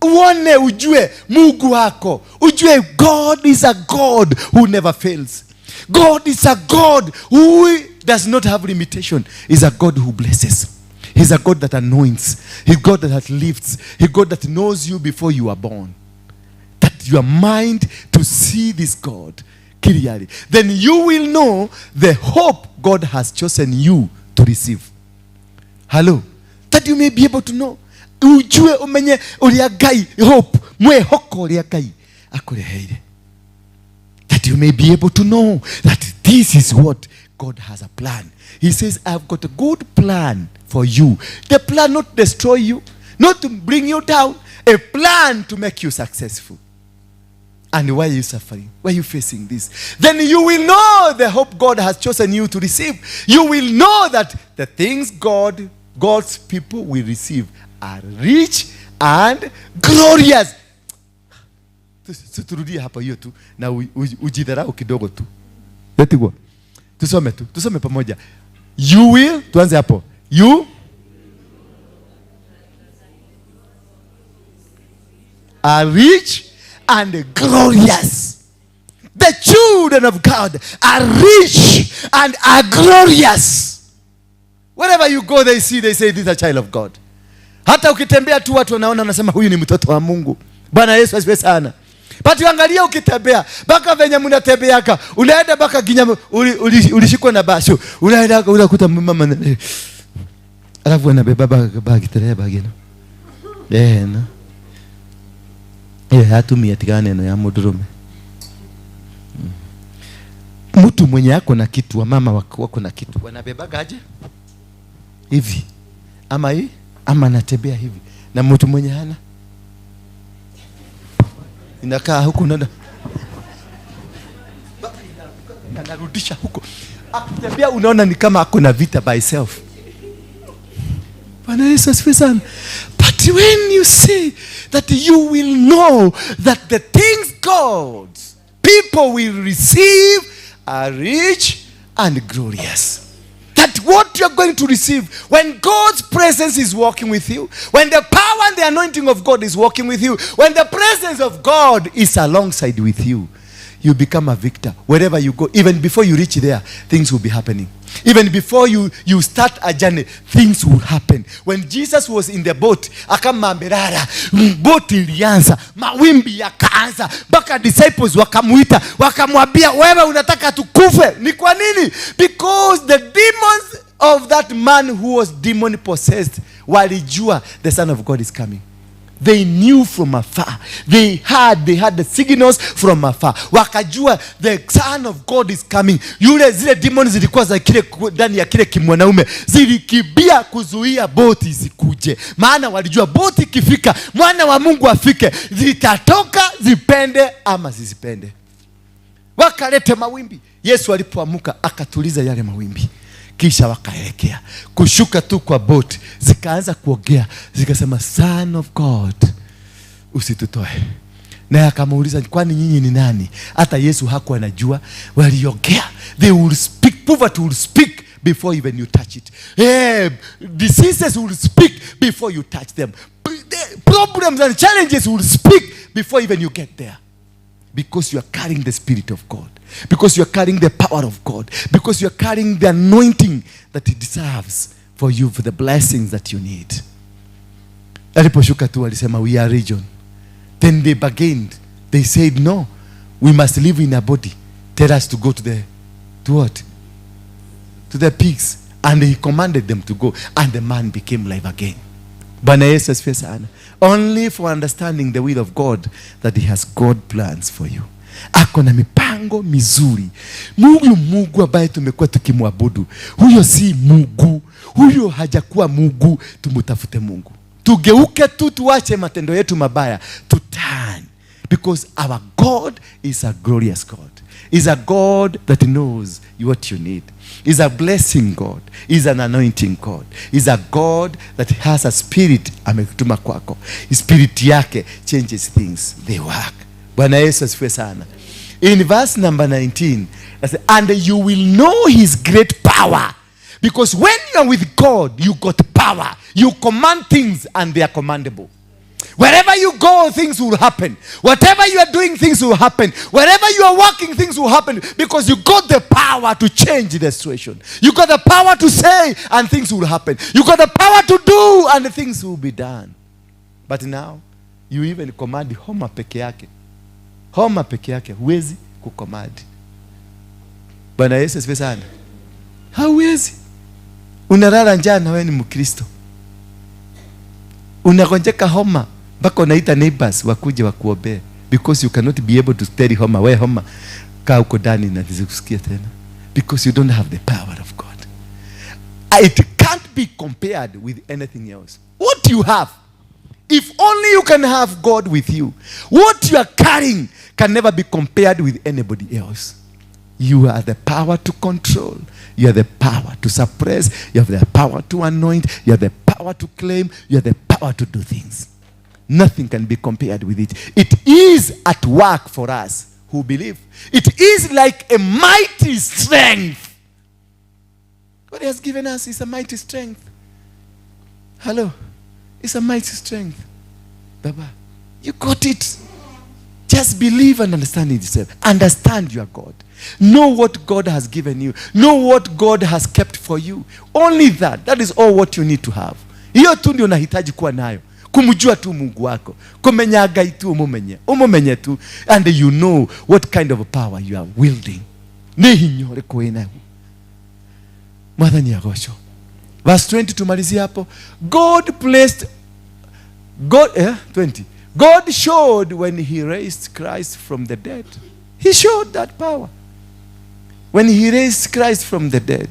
Uone ujue Mungu wako. Ujue God is a God who never fails. God is a God who does not have limitation. He's a God who blesses. He's a God that anoints. He's a God that lifts. He's a God that knows you before you are born. That your mind to see this God clearly. Then you will know the hope God has chosen you to receive. Hello. That you may be able to know. Ujue umenye uliagai hope. Mwe hoko uliagai. Akureheire. That you may be able to know that this is what God has a plan. He says, I've got a good plan for you. The plan not destroy you, not to bring you down. A plan to make you successful. And why are you suffering? Why are you facing this? Then you will know the hope God has chosen you to receive. You will know that the things God's people will receive are rich and glorious. Turudie hapa hiyo tu na ujidharau kidogo tu. Letigwa. Tusome pamoja. You will, tuanze hapo. You are rich and glorious. The children of God are rich and are glorious. Wherever you go, they say this is a child of God. Hata ukitembea tu watu wanaona wanasema huyu ni mtoto wa Mungu. Bwana Yesu asifiwe sana. But uangalia ukitembea, baka venye mnatembeaka, unaenda baka ginya ulishikwa na basho. Unaenda unakuta mama alafu anabeba bagi tele bagi no. No. Hatumia tigane na ya mudurume. Mtu mwenye yako na kitu, wa mama wako na kitu, wanabebaga aje? Hivi. ama hii ama anatembea hivi, na mtu mwenye hana inakaa huku nenda anarudisha huko, akitembea unaona ni kama ako na vita by self. Bwana Yesu asifiwe sana. But when you see that, you will know that the things God people will receive are rich and glorious. That what you're going to receive when God's presence is walking with you, when the power and the anointing of God is walking with you, when the presence of God is alongside with you, you become a victor. Wherever you go, even before you reach there, things will be happening. Even before you start a journey, things will happen. When Jesus was in the boat, akamambirara, boat ilianza, mawimbi yakaanza, mpaka disciples wakamuita, wakamwambia, wewe unataka tukufe. Ni kwa nini? Because the demons of that man who was demon possessed walijua the Son of God is coming. They knew from afar. They had the signals from afar. Wakajua the Son of God is coming. Zile demons zilikuwa za kile ndani ya kile kimwanaume, zilikibia kuzuia boti isikuje. Maana walijua boti ikifika, mwana wa Mungu afike, zitatoka zipende ama zisipende. Wakalete mawimbi. Yesu alipoamuka akatuliza yale mawimbi. Kisha wakaelekea kushuka tu kwa boat, zikaanza kuogea, zikasema, Son of God, usitutoe. Na akamuuliza, kwani nyinyi ni nani? Hata Yesu hakuwa anajua. Waliogea. They will speak. Poverty will speak before even you touch it. Diseases will speak before you touch them. Problems and challenges will speak before even you get there. Because you are carrying the Spirit of God. Because you are carrying the power of God. Because you are carrying the anointing that He deserves for you, for the blessings that you need. Aliposhuka tu alisema, we are region. Then they bargained. They said, no, we must live in a body. Tell us to go to what? To the pigs. And He commanded them to go. And the man became live again. Bwana Yesu asifiwe sana. Only for understanding the will of God that He has God plans for you. Ako na mipango mizuri. Mungu ambaye tumekuwa tukimwabudu, huyo si Mungu. Huyo hajakuwa Mungu. Tumutafute Mungu. Tugeuke tu, tuache matendo yetu mabaya, to turn. Because our God is a glorious God. Is a God that knows what you need. Is a blessing God. Is an anointing God. Is a God that has a spirit amekutuma kwako. Spirit yake changes things. They work. Bwana Yesu asifiwe sana. In verse number 19, and you will know His great power. Because when you are with God, you got power. You command things and they are commandable. Wherever you go, things will happen. Whatever you are doing, things will happen. Wherever you are working, things will happen. Because you got the power to change the situation. You got the power to say and things will happen. You got the power to do and things will be done. But now, you even command homa peke yake. Homa peke yake, huwezi kukomandi. Bwana Yesu asifiwe sana. Hauwezi. Unalala njaa na wewe ni Mkristo. Unagonjeka homa, mpaka unaita neighbors wakuje wakuombee. Because you cannot be able to tell homa, wewe homa, kaa uko ndani na nizikusikia tena. Because you don't have the power of God. It can't be compared with anything else. What you have, if only you can have God with you, what you are carrying can never be compared with anybody else. You are the power to control. You have the power to suppress. You have the power to anoint. You have the power to claim. You have the power to do things. Nothing can be compared with it. It is at work for us who believe. It is like a mighty strength. God has given us is a mighty strength. Hello? It's a mighty strength. Baba, you got it. Just believe and understand it yourself. Understand your God. Know what God has given you. Know what God has kept for you. Only that. That is all what you need to have. Hiyo tu ndio unahitaji kuwa nayo. Kumjua tu Mungu wako. Kumenyaga itu umumenye tu. And you know what kind of power you are wielding. Nehinyore kuena. Mwathani agosho. Verse 20 tumalizia hapo. God 20. God showed when He raised Christ from the dead. He showed that power. When He raised Christ from the dead,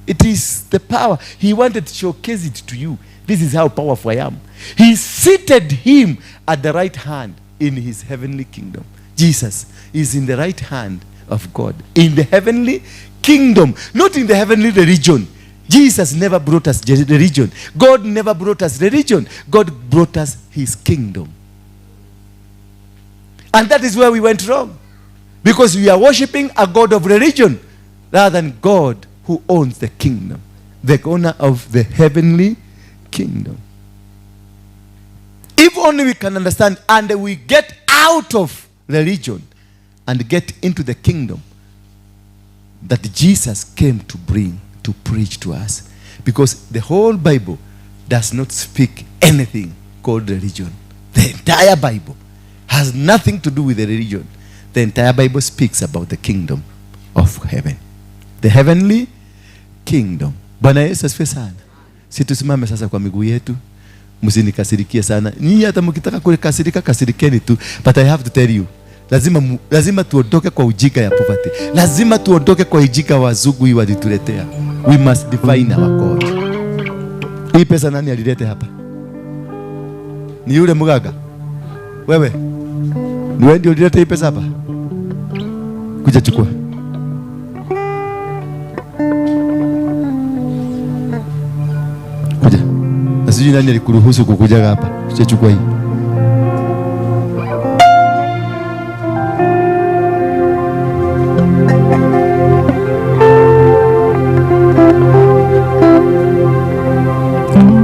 It is the power. He wanted to showcase it to you. This is how powerful I am. He seated him at the right hand in his heavenly kingdom. Jesus is in the right hand of God. In the heavenly kingdom. Not in the heavenly religion. Jesus never brought us religion. God never brought us religion. God brought us his kingdom. And that is where we went wrong. Because we are worshiping a God of religion rather than God who owns the kingdom. The owner of the heavenly kingdom. If only we can understand and we get out of religion and get into the kingdom that Jesus came to bring, to preach to us. Because the whole Bible does not speak anything called religion. The entire Bible has nothing to do with the religion. The entire Bible speaks about the kingdom of heaven. The heavenly kingdom. Bwana Yesu asifiwe sana. Si tusimame sasa kwa miguu yetu. Msinikasirikie sana. Nyinyi hata mkitaka kukasirika kasirikeni tu. But I have to tell you, lazima tuondoke kwa ujinga ya poverty. Lazima tuondoke kwa ujinga wa wazungu hii walituletea. We must define our God. Hii pesa nani alilete hapa? Ni yule mganga? Wewe? Ni wewe ndio ulileta hii pesa hapa? Kuja chukua. Kuja. Asijui nani alikuruhusu kukuja hapa. Kuja chukua hii.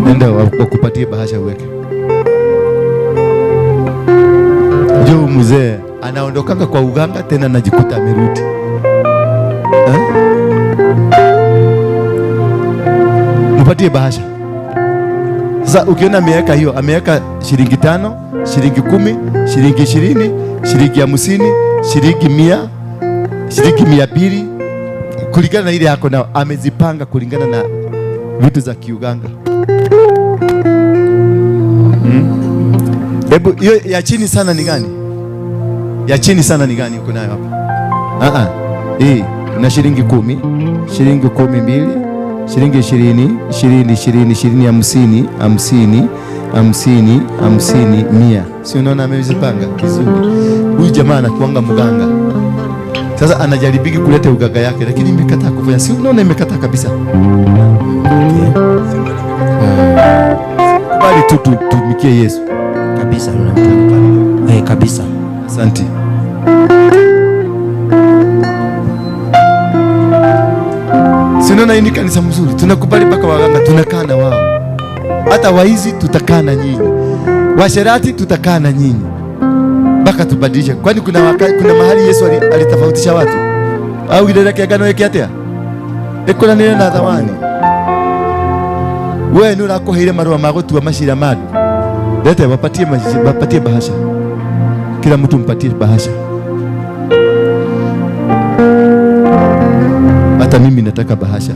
Nenda wakupatie bahasha uweke. Jo mzee anaondokaka kwa uganga tena anajikuta amerudi. Mpatie bahasha. Sasa ukiona ameweka hiyo, ameweka shilingi 5, shilingi 10, shilingi 20, shilingi 50, shilingi 100, shilingi 200 kulingana na ile yako nao amezipanga kulingana na vitu za kiuganga. Hebu hiyo ya chini sana ni gani? Ya chini sana ni gani uko nayo hapa? Na shilingi 10, shilingi 12, shilingi 20, 20, 50, 50, 50, 50, 100. Si unaona amezipanga vizuri. Huyu jamaa anakuanga mganga. Sasa anajaribiki kuleta uganga yake lakini imekataa kufanya. Si unaona imekataa kabisa. Kubali tu tumikie Yesu. Kabisa kabisa. Asante. Sinaona hii ni kanisa mzuri. Tunakubali mpaka waganga tunakaa na wao. Hata waizi tutakaa na nyinyi. Washerati tutakaa na nyinyi. Mpaka tubadilishe. Kwani kuna mahali Yesu alitofautisha watu? Au ile yake agano yake atia? Ekona nene na thamani. Wewe ndio unakohile marua magotu wa mashira madu. Lete wapatie bahasha. Kila mtu mpatie bahasha. Hata mimi nataka bahasha.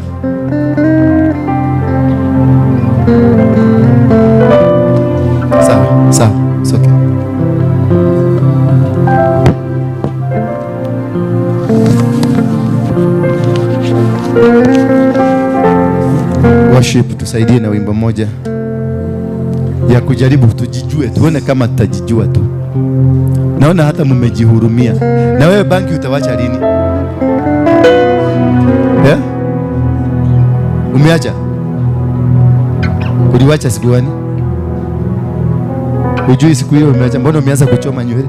Sawa. It's okay. Worship tusaidie na wimbo moja ya kujaribu tujijue, tuone kama tutajijua tu. Naona hata mmejihurumia. Na wewe banki utawacha lini? Umeacha? Uliwacha siku gani? Hujui siku hiyo umeacha? Mbona umeanza kuchoma nywele?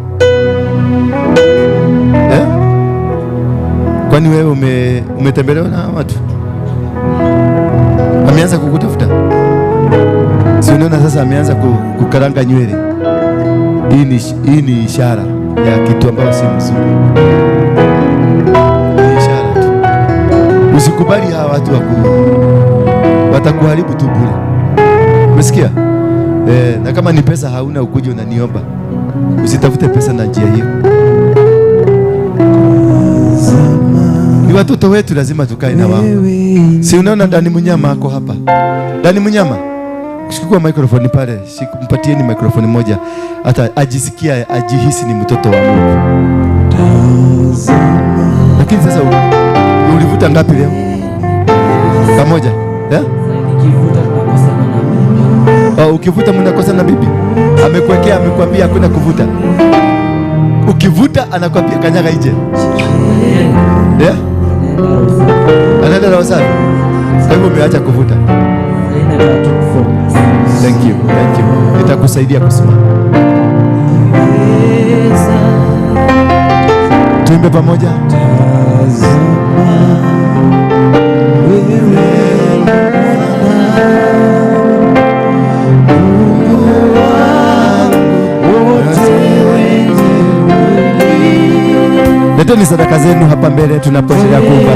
Kwani wewe umetembelewa na watu? Ameanza kukutafuta? Si unaona sasa ameanza kukaranga nywele. Hii ni ishara ya kitu ambacho si mzuri. Ni ishara tu. Usikubali hawa watu watakuharibu tu bure. Umesikia? Na kama ni pesa hauna ukuje unaniomba. Usitafute pesa na njia hiyo. Ni watoto wetu lazima tukae na wao. Si unaona Dani Munyama ako hapa? Dani Munyama, chukua microphone pale, mpatieni microphone moja hata ajisikia ajihisi ni mtoto wa Mungu. Lakini sasa ulivuta ngapi leo? pamoja ukivuta mnakosa na bibi. Amekuwekea, amekwambia hakuna kuvuta. Ukivuta anakwambia kanyaga nje. Anaenda roho safi. Kwa hivyo umeacha kuvuta. Thank you. Itakusaidia kusimama. Tuimbe pamoja. Leteni sadaka zenu hapa mbele tunapoendelea kuomba.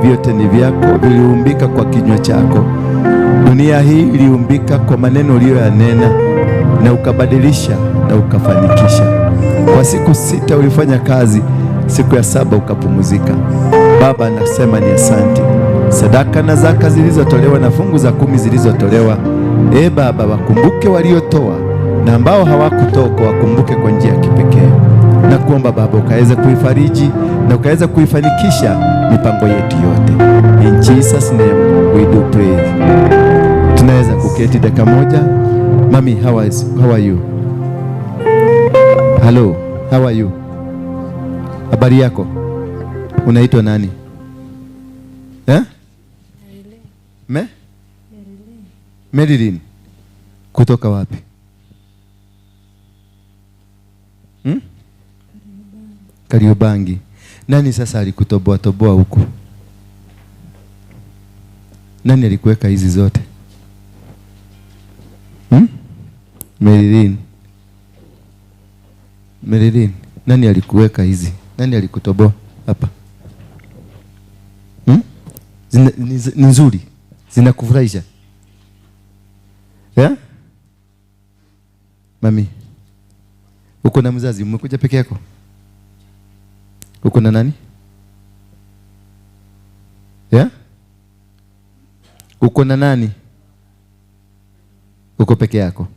Vyote ni vyako, viliumbika kwa kinywa chako. Dunia hii iliumbika kwa maneno uliyoyanena, na ukabadilisha na ukafanikisha. Kwa siku 6 ulifanya kazi, siku ya 7 ukapumzika. Baba, nasema ni asante. Sadaka na zaka zilizotolewa na fungu za 10 zilizotolewa, Baba, wakumbuke waliotoa na ambao hawakutoa, wakumbuke kwa njia ya kipekee. Na kuomba Baba ukaweza kuifariji na ukaweza kuifanikisha mipango yetu yote. In Jesus name we do pray. Tunaweza kuketi dakika moja. Mami, how are you? Hello, how are you? Habari yako? Unaitwa nani? Marilyn. Kutoka wapi? Kariobangi. Nani sasa alikutoboa toboa huku? Nani alikuweka hizi zote? Marilyn. Nani alikuweka hizi? Nani alikutoboa hapa? Ni nzuri. Zinakufurahisha? Mami. Uko na mzazi? Umekuja peke yako? Uko na nani? Uko na nani? Uko peke yako?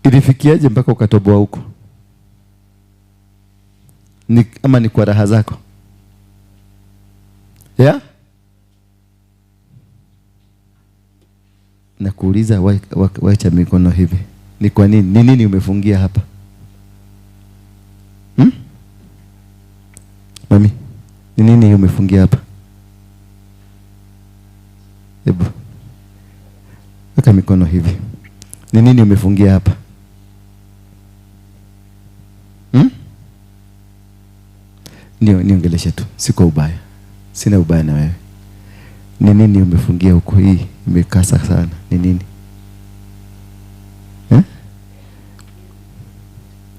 Ilifikiaje mpaka ukatoboa huko? Ama ni kwa raha zako? Nakuuliza, wacha mikono hivi. Ni kwa nini? Ni nini umefungia hapa? Mami, ni nini umefungia hapa? Hebu weka mikono hivi. Ni nini umefungia hapa? Niongeleshe tu. Siko ubaya. Sina ubaya na wewe. Ni nini umefungia huko? Hii imekasa sana. Ni nini?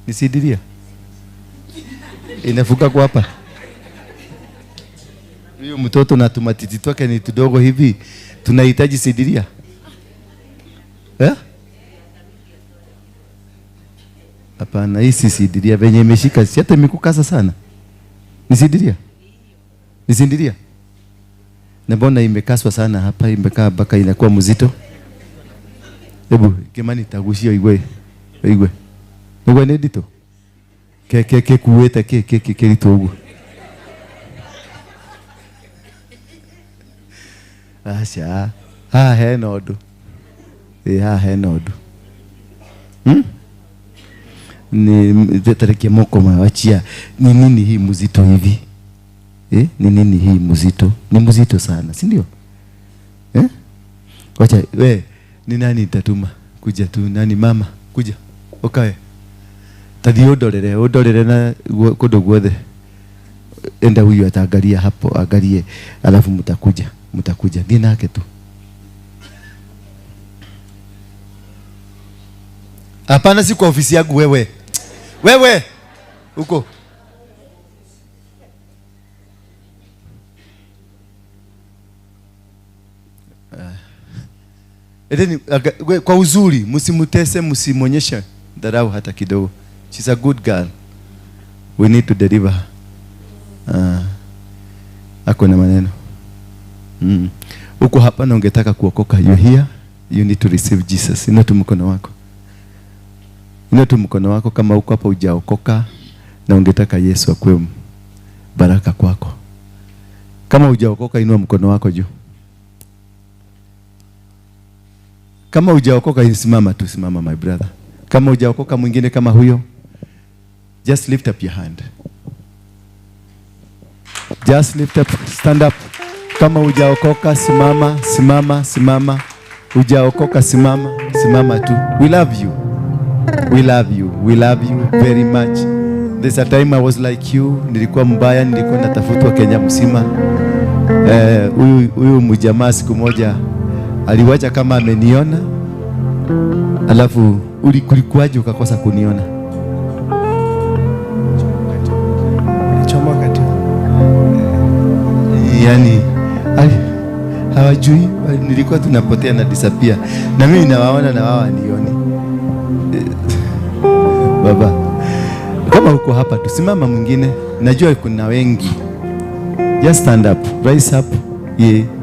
Nisidiria? Inafuka kwa hapa. Huyo mtoto na tumatiti toke ni tudogo hivi. Tunahitaji sidiria? Hapana, hii si sidiria. Venye imeshika si hata imekukasa sana. Nisidiria? Nisindiria? Na mbona imekaswa sana hapa, imekaa mpaka inakuwa mzito? Hebu Kimani tagushia igwe. Igwe ni dito. Ke kuweta ke litogu. Asha. He nodu. He nodu. Ni tariki moko mawachia. Ni nini hii mzito hivi? Ni nini hii mzito? Ni mzito sana, si ndio? Wacha ni nani nitatuma? Kuja tu nani mama? Kuja. Okae. Tadi odorere na kodo guothe. Enda huyu ataangalia hapo, angalie, alafu mtakuja. Ni nake tu. Hapana, si kwa ofisi yangu wewe. Uko. Kwa uzuri, msimutese, msimonyesha dharau hata kidogo. She's a good girl. We need to deliver her. Ako na maneno. Uko hapa na ungetaka kuokoka, you here, you need to receive Jesus. Inua tu mkono wako kama uko hapa hujaokoka na ungetaka Yesu akuwe baraka kwako. Kama hujaokoka, inua mkono wako juu. Kama hujaokoka, simama my brother. Kama hujaokoka mwingine kama huyo, just lift up your hand. Just lift up, stand up. Kama hujaokoka, simama. Hujaokoka, simama tu. We love you very much. There's a time I was like you. Nilikuwa mbaya, nilikuwa natafutwa Kenya mzima. Huyu mjamaa siku moja aliwacha kama ameniona. Alafu kulikuwaje ukakosa kuniona? Chomoka tu. Yaani hawajui nilikuwa tunapotea na disappear. Na mimi nawaona na wao wanioni. Baba, kama uko hapa tusimama mwingine. Najua kuna wengi. Just stand up, rise up.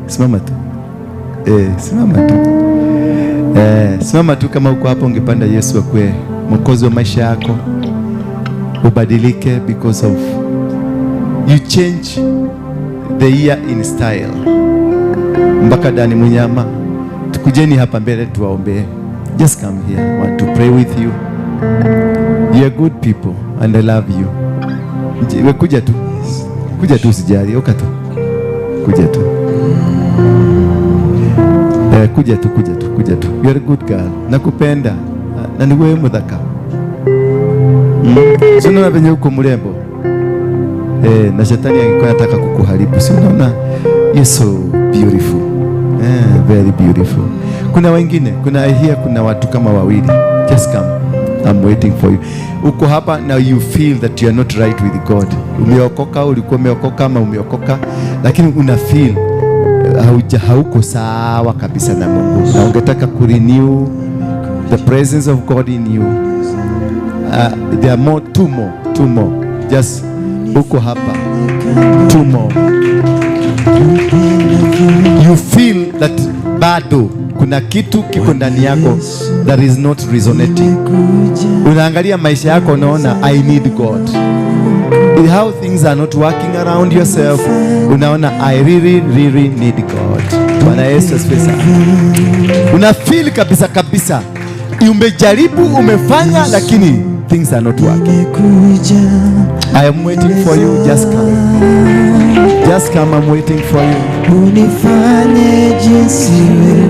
Simama tu. Simama tu kama uko hapa ungepanda Yesu akwe mwokozi wa maisha yako. Ubadilike because of you change the year in style. Mpaka Dani Munyama, tukujeni hapa mbele tuwaombee. Just come here. I want to pray with you. You're good people and I love you. We kuja tu. Kuja tu usijali, oka tu. Kuja tu. Kuja tu. You are a good girl. Nakupenda. Na ni wewe mudhaka. Si unaona venye uko mrembo? Na shetani angekuwa anataka kukuharibu. Si unaona? You're so beautiful. Very beautiful. Kuna wengine, kuna watu kama wawili. Just come. I'm waiting for you. Uko hapa now you feel that you are not right with God. Umeokoka, ulikuwa umeokoka ama umeokoka, lakini una feel hauko sawa kabisa na Mungu. Na ungetaka kurenew the presence of God in you. There are two more. Just uko hapa. 2 more. You feel that bado kuna kitu kiko ndani yako that is not resonating. Unaangalia maisha yako unaona I need God. How things are not working around yourself. Unaona I really need God. Bwana Yesu asifiwe. Una feel kabisa. Umejaribu, umefanya lakini things are not working. I am waiting for you. Just come. I'm waiting for you.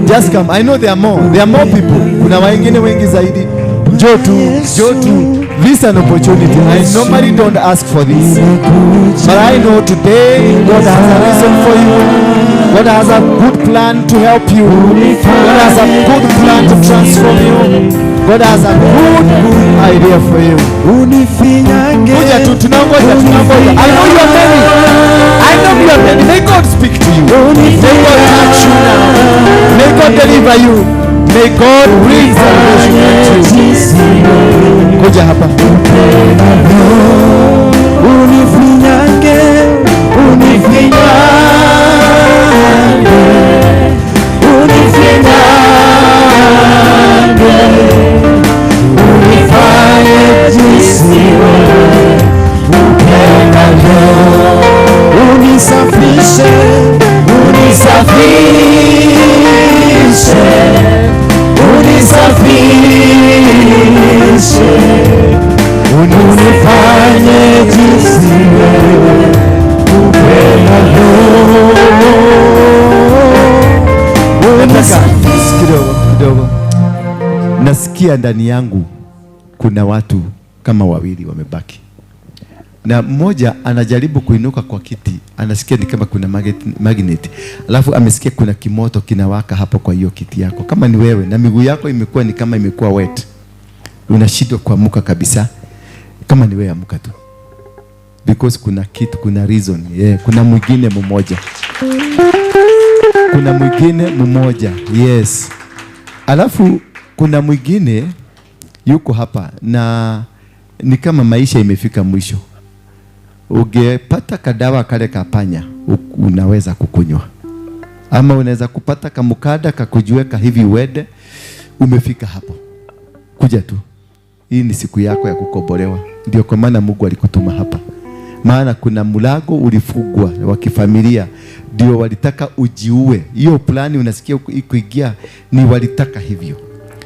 Just come. I know there are more people. Kuna wengine wengi zaidi. Njoo tu. This is an opportunity. I normally don't ask for this, but I know today God has a reason for you. God has a good plan to help you. God has a good plan to transform you. God has a good idea for you. Kuja tu, tunangoja. I know you are many. May God speak to you. May God touch you now. May God deliver you. May God bring salvation to you. Kuja hapa. Kidogo. Nasikia ndani yangu kuna watu kama wawili wamebaki, na mmoja anajaribu kuinuka kwa kiti, anasikia ni kama kuna magnet, alafu amesikia kuna kimoto kinawaka hapo kwa hiyo kiti yako. Kama ni wewe na miguu yako imekuwa ni kama imekuwa wet, unashindwa kuamuka kabisa, kama ni wewe amuka tu, because kuna kitu, kuna reason. Kuna mwingine mmoja. Yes. Alafu kuna mwingine yuko hapa na ni kama maisha imefika mwisho. Ungepata kadawa kale kapanya unaweza kukunywa, ama unaweza kupata kamukada kakujiweka hivi wede, umefika hapo. Kuja tu. Hii ni siku yako ya kukombolewa. Ndio kwa maana Mungu alikutuma hapa. Maana kuna mlango ulifungwa wa kifamilia, ndio walitaka ujiue. Hiyo plani unasikia kuingia ni walitaka hivyo.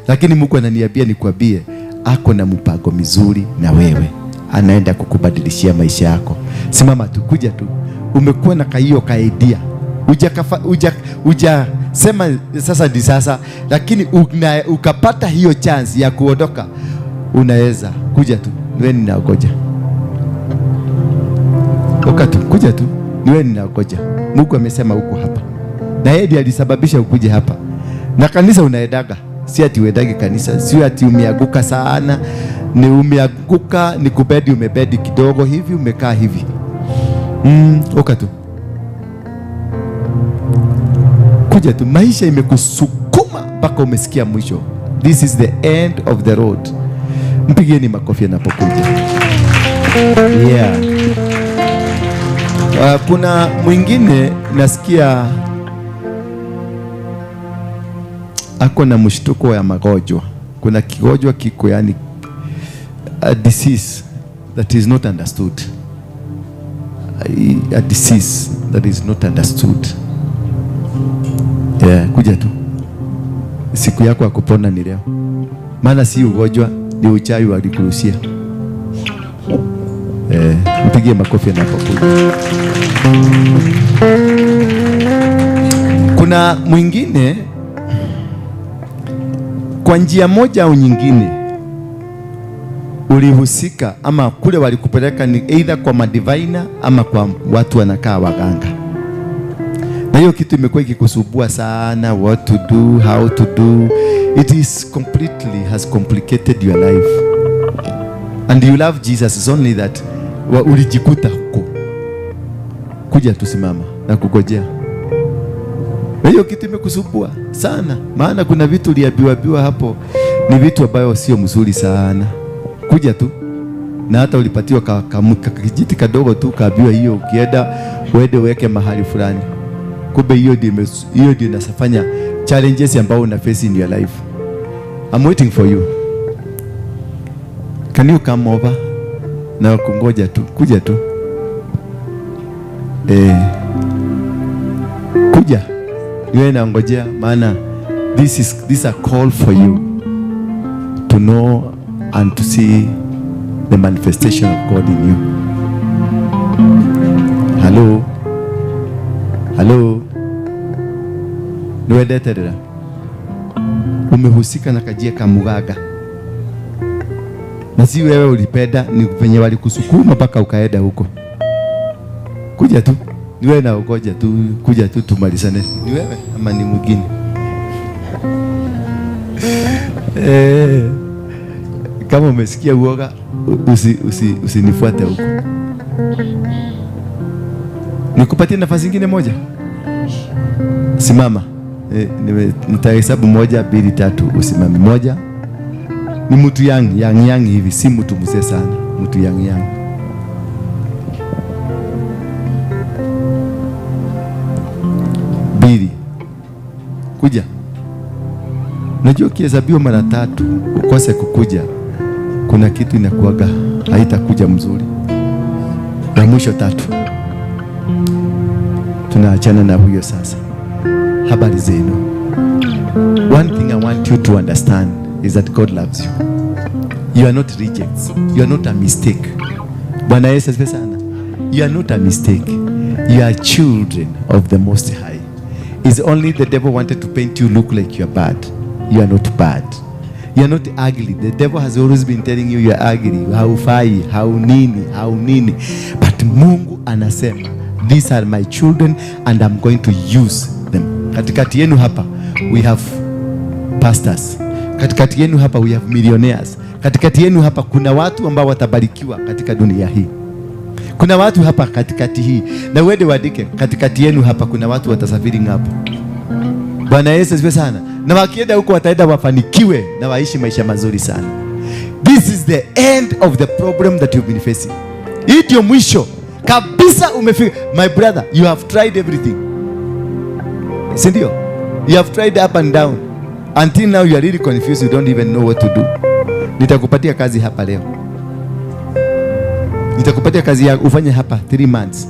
Lakini Mungu ananiambia nikwambie, ako na mpango mzuri na wewe. Anaenda kukubadilishia maisha yako. Simama tu, kuja tu. Umekuwa na hiyo idea. Uja sema sasa ndi sasa, lakini ukapata hiyo chance ya kuondoka, unaweza kuja tu. Wewe ninagoja. Kuja tu. Niwe ninagoja. Mungu amesema uko hapa. Na yeye ndiye alisababisha ukuje hapa. Na kanisa unaedaga. Si ati uedage kanisa. Si ati umeanguka sana. Ni umeanguka, ni kubedi umebedi kidogo hivi, umekaa hivi. Tu. Kuja tu. Maisha imekusukuma mpaka umesikia mwisho. This is the end of the road. Mpigieni makofi anapokuja. Yeah. Kuna mwingine nasikia ako na mshtuko ya magonjwa. Kuna kigonjwa kiko, yani a disease that is not understood. A disease that is not understood. Kuja tu. Siku yako ya kupona ni leo. Maana si ugonjwa, ni uchawi walikuruhusia. Mpigie makofi anapokuja. Kuna mwingine kwa njia moja au nyingine ulihusika, ama kule walikupeleka ni either kwa madivina ama kwa watu wanakaa waganga, na hiyo kitu imekuwa ikikusubua sana, what to do, how to do. It is completely has complicated your life and you love Jesus. It's only that ulijikuta huko. Kuja tusimama na kugojea, na hiyo kitu imekusubua sana, maana kuna vitu uliambiwa hapo ni vitu ambayo sio mzuri sana. Kuja tu, na hata ulipatiwa kijiti kadogo tu, kaambiwa hiyo ukienda uende uweke mahali fulani. Kumbe hiyo ndio inasafanya challenges ambao una face in your life. I'm waiting for you. Can you come over? Na kungoja tu, kuja tu. Kuja. Yeye naongojea, maana this is a call for you to know and to see the manifestation of God in you. Hello. Hello. Niwedeterera. Umehusika na kajia kamugaga. Na si wewe ulipenda, ni venye walikusukuma mpaka ukaenda huko. Kuja tu. Ni wewe na ugoja tu, kuja tu tumalizane. Ni wewe ama ni mwingine? Kama umesikia uoga, usinifuate huko. Nikupatie nafasi nyingine moja. Simama. Nitahesabu 1, 2, 3 usimame. 1. Ni mtu yang hivi, si mtu mzee sana, mtu yang. 2. Kuja. Najua ukihesabiwa mara 3 ukose kukuja, kuna kitu inakuaga haitakuja mzuri. Na mwisho 3. Tunaachana na huyo sasa. Habari zenu. One thing I want you to understand is that God loves you. You are not rejects. You are not a mistake. Bwana Yesu asifiwe sana. You are not a mistake. You are children of the Most High. It's only the devil wanted to paint you look like you are bad. You are not bad. You are not ugly. The devil has always been telling you are ugly. Haufai, haunini. But Mungu anasema, these are my children and I'm going to use them. Katikati yenu hapa we have pastors. Katikati yenu hapa we have millionaires. Katikati yenu hapa kuna watu ambao watabarikiwa katika dunia hii. Kuna watu hapa katikati hii, na uende wadike, katikati yenu hapa kuna watu watasafiri ngapo. Bwana Yesu asifiwe sana. Na wakienda huko wataenda wafanikiwe na waishi maisha mazuri sana. This is the end of the problem that you've been facing. Hii ndio mwisho kabisa umefika. My brother, you have tried everything. Si ndio? You have tried up and down. Until now you are really confused, you don't even know what to do. Nitakupatia kazi hapa leo. Nitakupatia kazi ya ufanye hapa 3 months.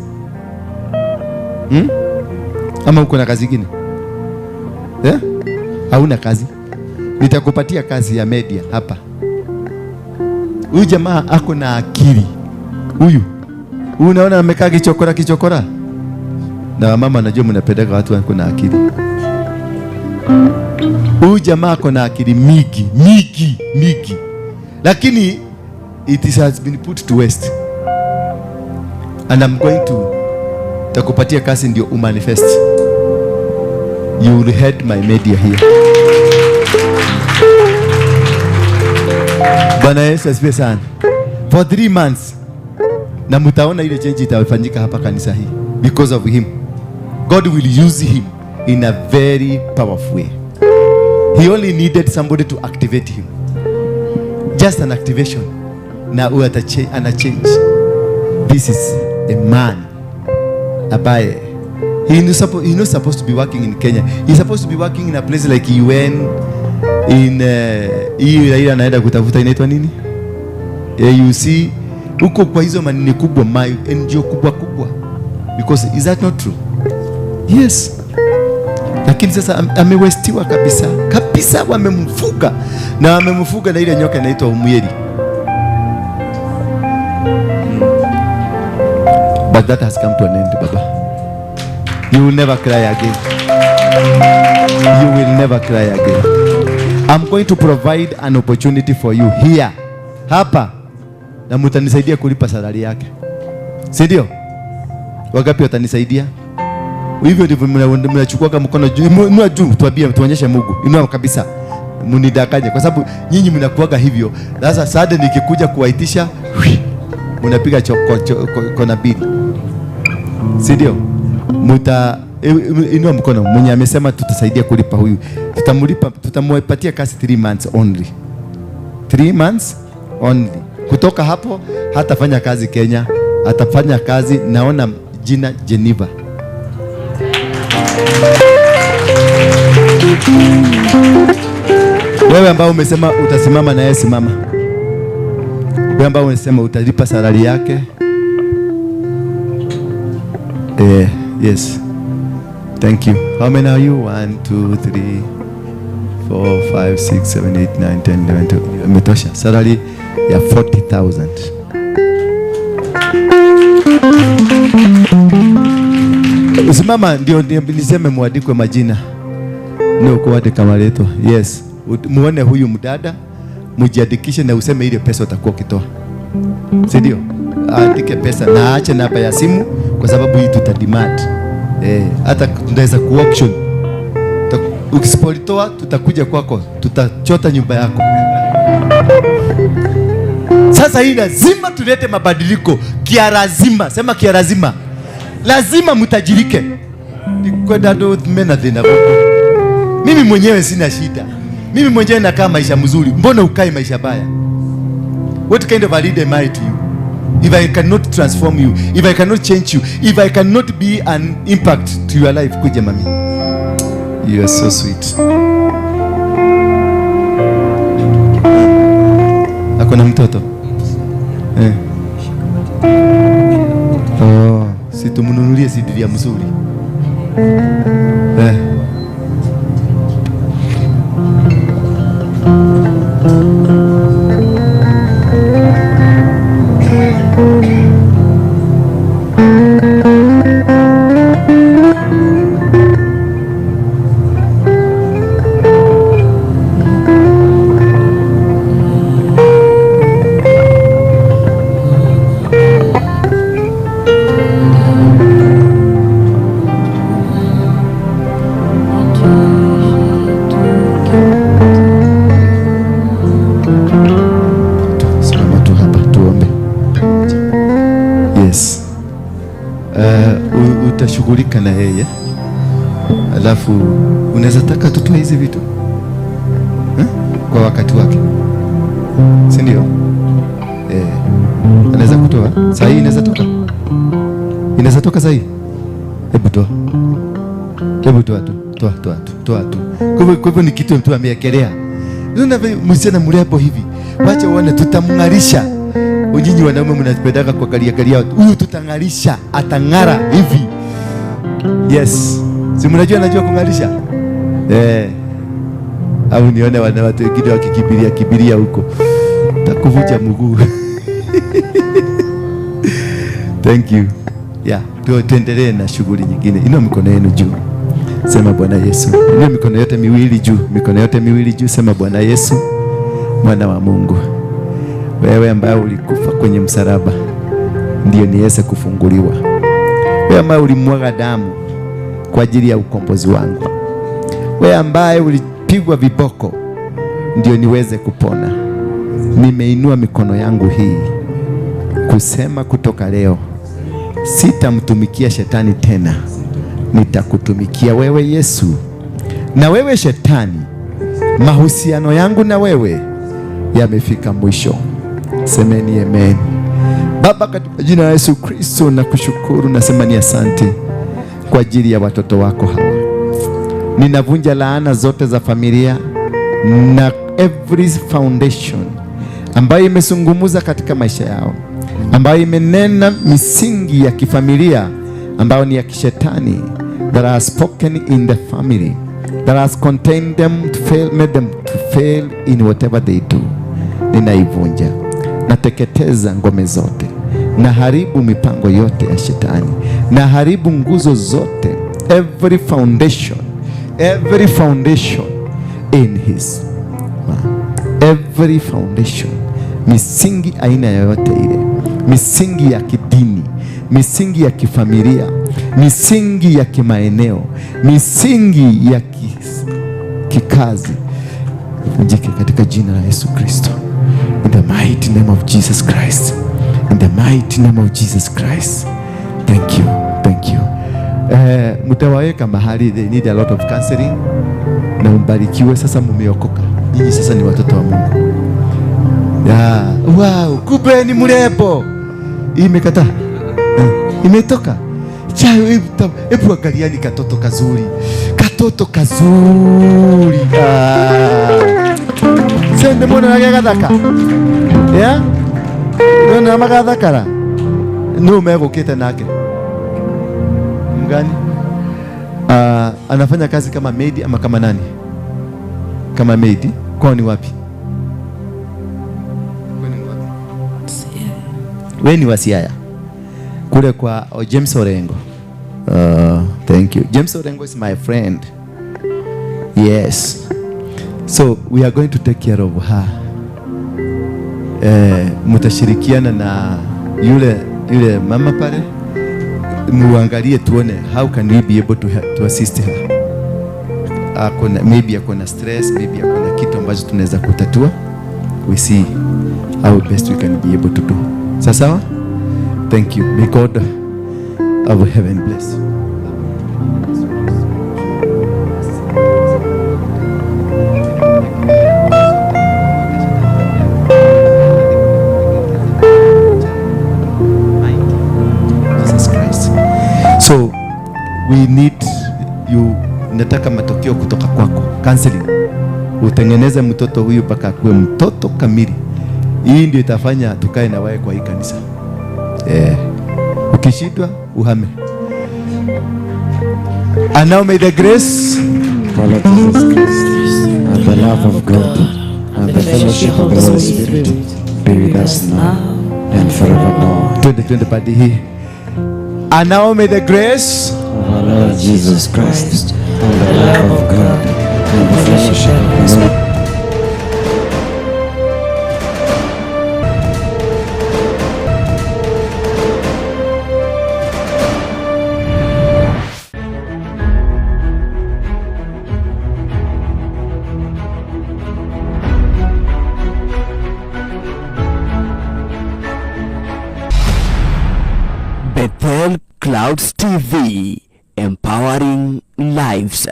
Ama uko na kazi nyingine? Hauna kazi? Nitakupatia kazi ya media hapa. Huyu jamaa ako na akili. Huyu unaona amekaa kichokora. Na mama, najua mnapendeka watu wako na akili. Huyu jamaa ako na akili migi. Lakini it has been put to waste. And I'm going to takupatia kazi ndio umanifest. You will head my media here. Bwana Yesu asifiwe sana. For 3 months. Na mtaona ile change itafanyika hapa kanisa hii. Because of him. God will use him in a very powerful way. He only needed somebody to activate him. Just an activation. Na ana change. This is a man abaye he's not supposed to be working in Kenya. He's supposed to be working in a place like UN, in hii anaenda kutafuta inaitwa nini? You see huko kwa hizo manini kubwa, NGO kubwa. Because is that not true? Yes. Lakini sasa amewestiwa kabisa wamemfuga. Na wamemfuga na ile nyoka inaitwa umweri. But that has come to an end, Baba. You will never cry again. You will never cry again. I'm going to provide an opportunity for you here. Hapa. Na mtanisaidia kulipa salari yake. Si ndio? Wangapi watanisaidia? Hivyo ndivyo mnachukua kama mkono juu. Inua juu, tuonyeshe Mungu. Inua kabisa. Munidanganye kwa sababu nyinyi mnakuaga hivyo. Sasa sasa nikikuja kuwaitisha, mnapiga kona bili. Si ndio? Inua mkono. Mwenye amesema tutasaidia kulipa huyu. Tutamwapatia kasi 3 months only. 3 months only. Kutoka hapo hatafanya kazi Kenya, atafanya kazi naona jina Geneva. Wewe ambao umesema utasimama na yeye, simama. Wewe ambao umesema utalipa salari yake. Yes. Thank you. How many are you? 1, 2, 3, 4, 5, 6, 7, 8, 9, 10, 11, 12. Umetosha. Salari ya 40,000. Usimama ndio niseme muandikwe majina. Ndio kuandika maleto. Yes. Muone huyu mdada, mujiandikishe na useme ile pesa utakuwa ukitoa. Si ndio? Andike pesa na aache namba ya simu kwa sababu hii tutademand. Hata tunaweza ku auction. Ukisipolitoa tutakuja kwako, tutachota nyumba yako. Sasa hii lazima tulete mabadiliko kiarazima. Sema kiarazima. Lazima mtajirike. Nikwenda ndo mena thina huko. Mimi mwenyewe sina shida. Mimi mwenyewe nakaa maisha mzuri. Mbona ukae maisha baya? What kind of a leader am I to you? If I cannot transform you, if I cannot change you, if I cannot be an impact to your life, kuja mami. You are so sweet. Ako na mtoto? Si tumununulie sidiria mzuri. Utashughulika na yeye. Alafu unaweza taka tutoe hizi vitu kwa wakati wake, si ndio? Anaweza kutoa saa hii, inaweza toka saa hii. Hebu toa tu. Kwa hivyo ni kitu mtu ameekelea. Unaona msichana mrembo hivi, wacha uone, tutamngarisha. Nyinyi wanaume mnapendaka kwa galia huyu, tutangarisha, atangara hivi. Yes. Si mnajua anajua kungarisha? Au nione watu wengine wakikibiria huko. Takuvuja mguu. Thank you. Yeah, tuendelee na shughuli nyingine. Inua mikono yenu juu. Sema Bwana Yesu. Inua mikono yote miwili juu. Sema Bwana Yesu, mwana wa Mungu. Wewe ambaye ulikufa kwenye msalaba ndio niweze kufunguliwa. Wewe ambaye ulimwaga damu kwa ajili ya ukombozi wangu. Wewe ambaye ulipigwa viboko ndio niweze kupona. Nimeinua mikono yangu hii kusema kutoka leo sitamtumikia shetani tena. Nitakutumikia wewe Yesu. Na wewe shetani, mahusiano yangu na wewe yamefika mwisho. Semeni amen. Baba, katika jina la Yesu Kristo nakushukuru, nasema ni asante kwa ajili ya watoto wako hawa. Ninavunja laana zote za familia na every foundation ambayo imesungumuza katika maisha yao, ambayo imenena misingi ya kifamilia ambayo ni ya kishetani, that has spoken in the family, that has contained them to fail, made them to fail in whatever they do. Ninaivunja, nateketeza ngome zote, na haribu mipango yote ya shetani, na haribu nguzo zote, every foundation in his man, every foundation, misingi aina yoyote ile, misingi ya kidini, misingi ya kifamilia, misingi ya kimaeneo, misingi ya kikazi, vunjike katika jina la Yesu Kristo. In the mighty name of Jesus Christ. In the mighty name of Jesus Christ. Thank you. Thank you. Mtawaweka mahali, they need a lot of counseling. Na mbarikiwe sasa, mumeokoka. Nyinyi sasa ni watoto wa Mungu. Wow, kumbe ni mrembo. Imekata. Imetoka. Hebu angalieni katoto kazuri. Katoto kazuri. Sende mwana wake gathaka. Yeah? Ndio magathakara. Ndio umegokete nake. Mgani? Anafanya kazi kama maid ama kama nani? Kama maid. Kwani wapi? Wewe ni wa Siaya. Kule kwa James Orengo. Thank you. James Orengo is my friend. Yes. So we are going to take care of her. Mutashirikiana na yule mama pale, muangalie tuone how can we be able to assist her. Maybe akona stress, maybe akona kitu ambacho tunaweza kutatua. We see how best we can be able to do. Sawa? Thank you. May God of heaven bless you. So we need you, nataka matokeo kutoka kwako, counseling. Utengeneze mtoto huyu mpaka akuwe mtoto kamili. Hii ndio itafanya tukae na wewe kwa hii kanisa. Ukishindwa uhame. And now may the grace of Jesus Christ and the love of God and the fellowship of the Holy Spirit be with us now and forevermore. 2020 party hii. And now may the grace of our Lord Jesus Christ and the love of God and the fellowship of the Holy Spirit. Bethel Clouds TV, empowering lives.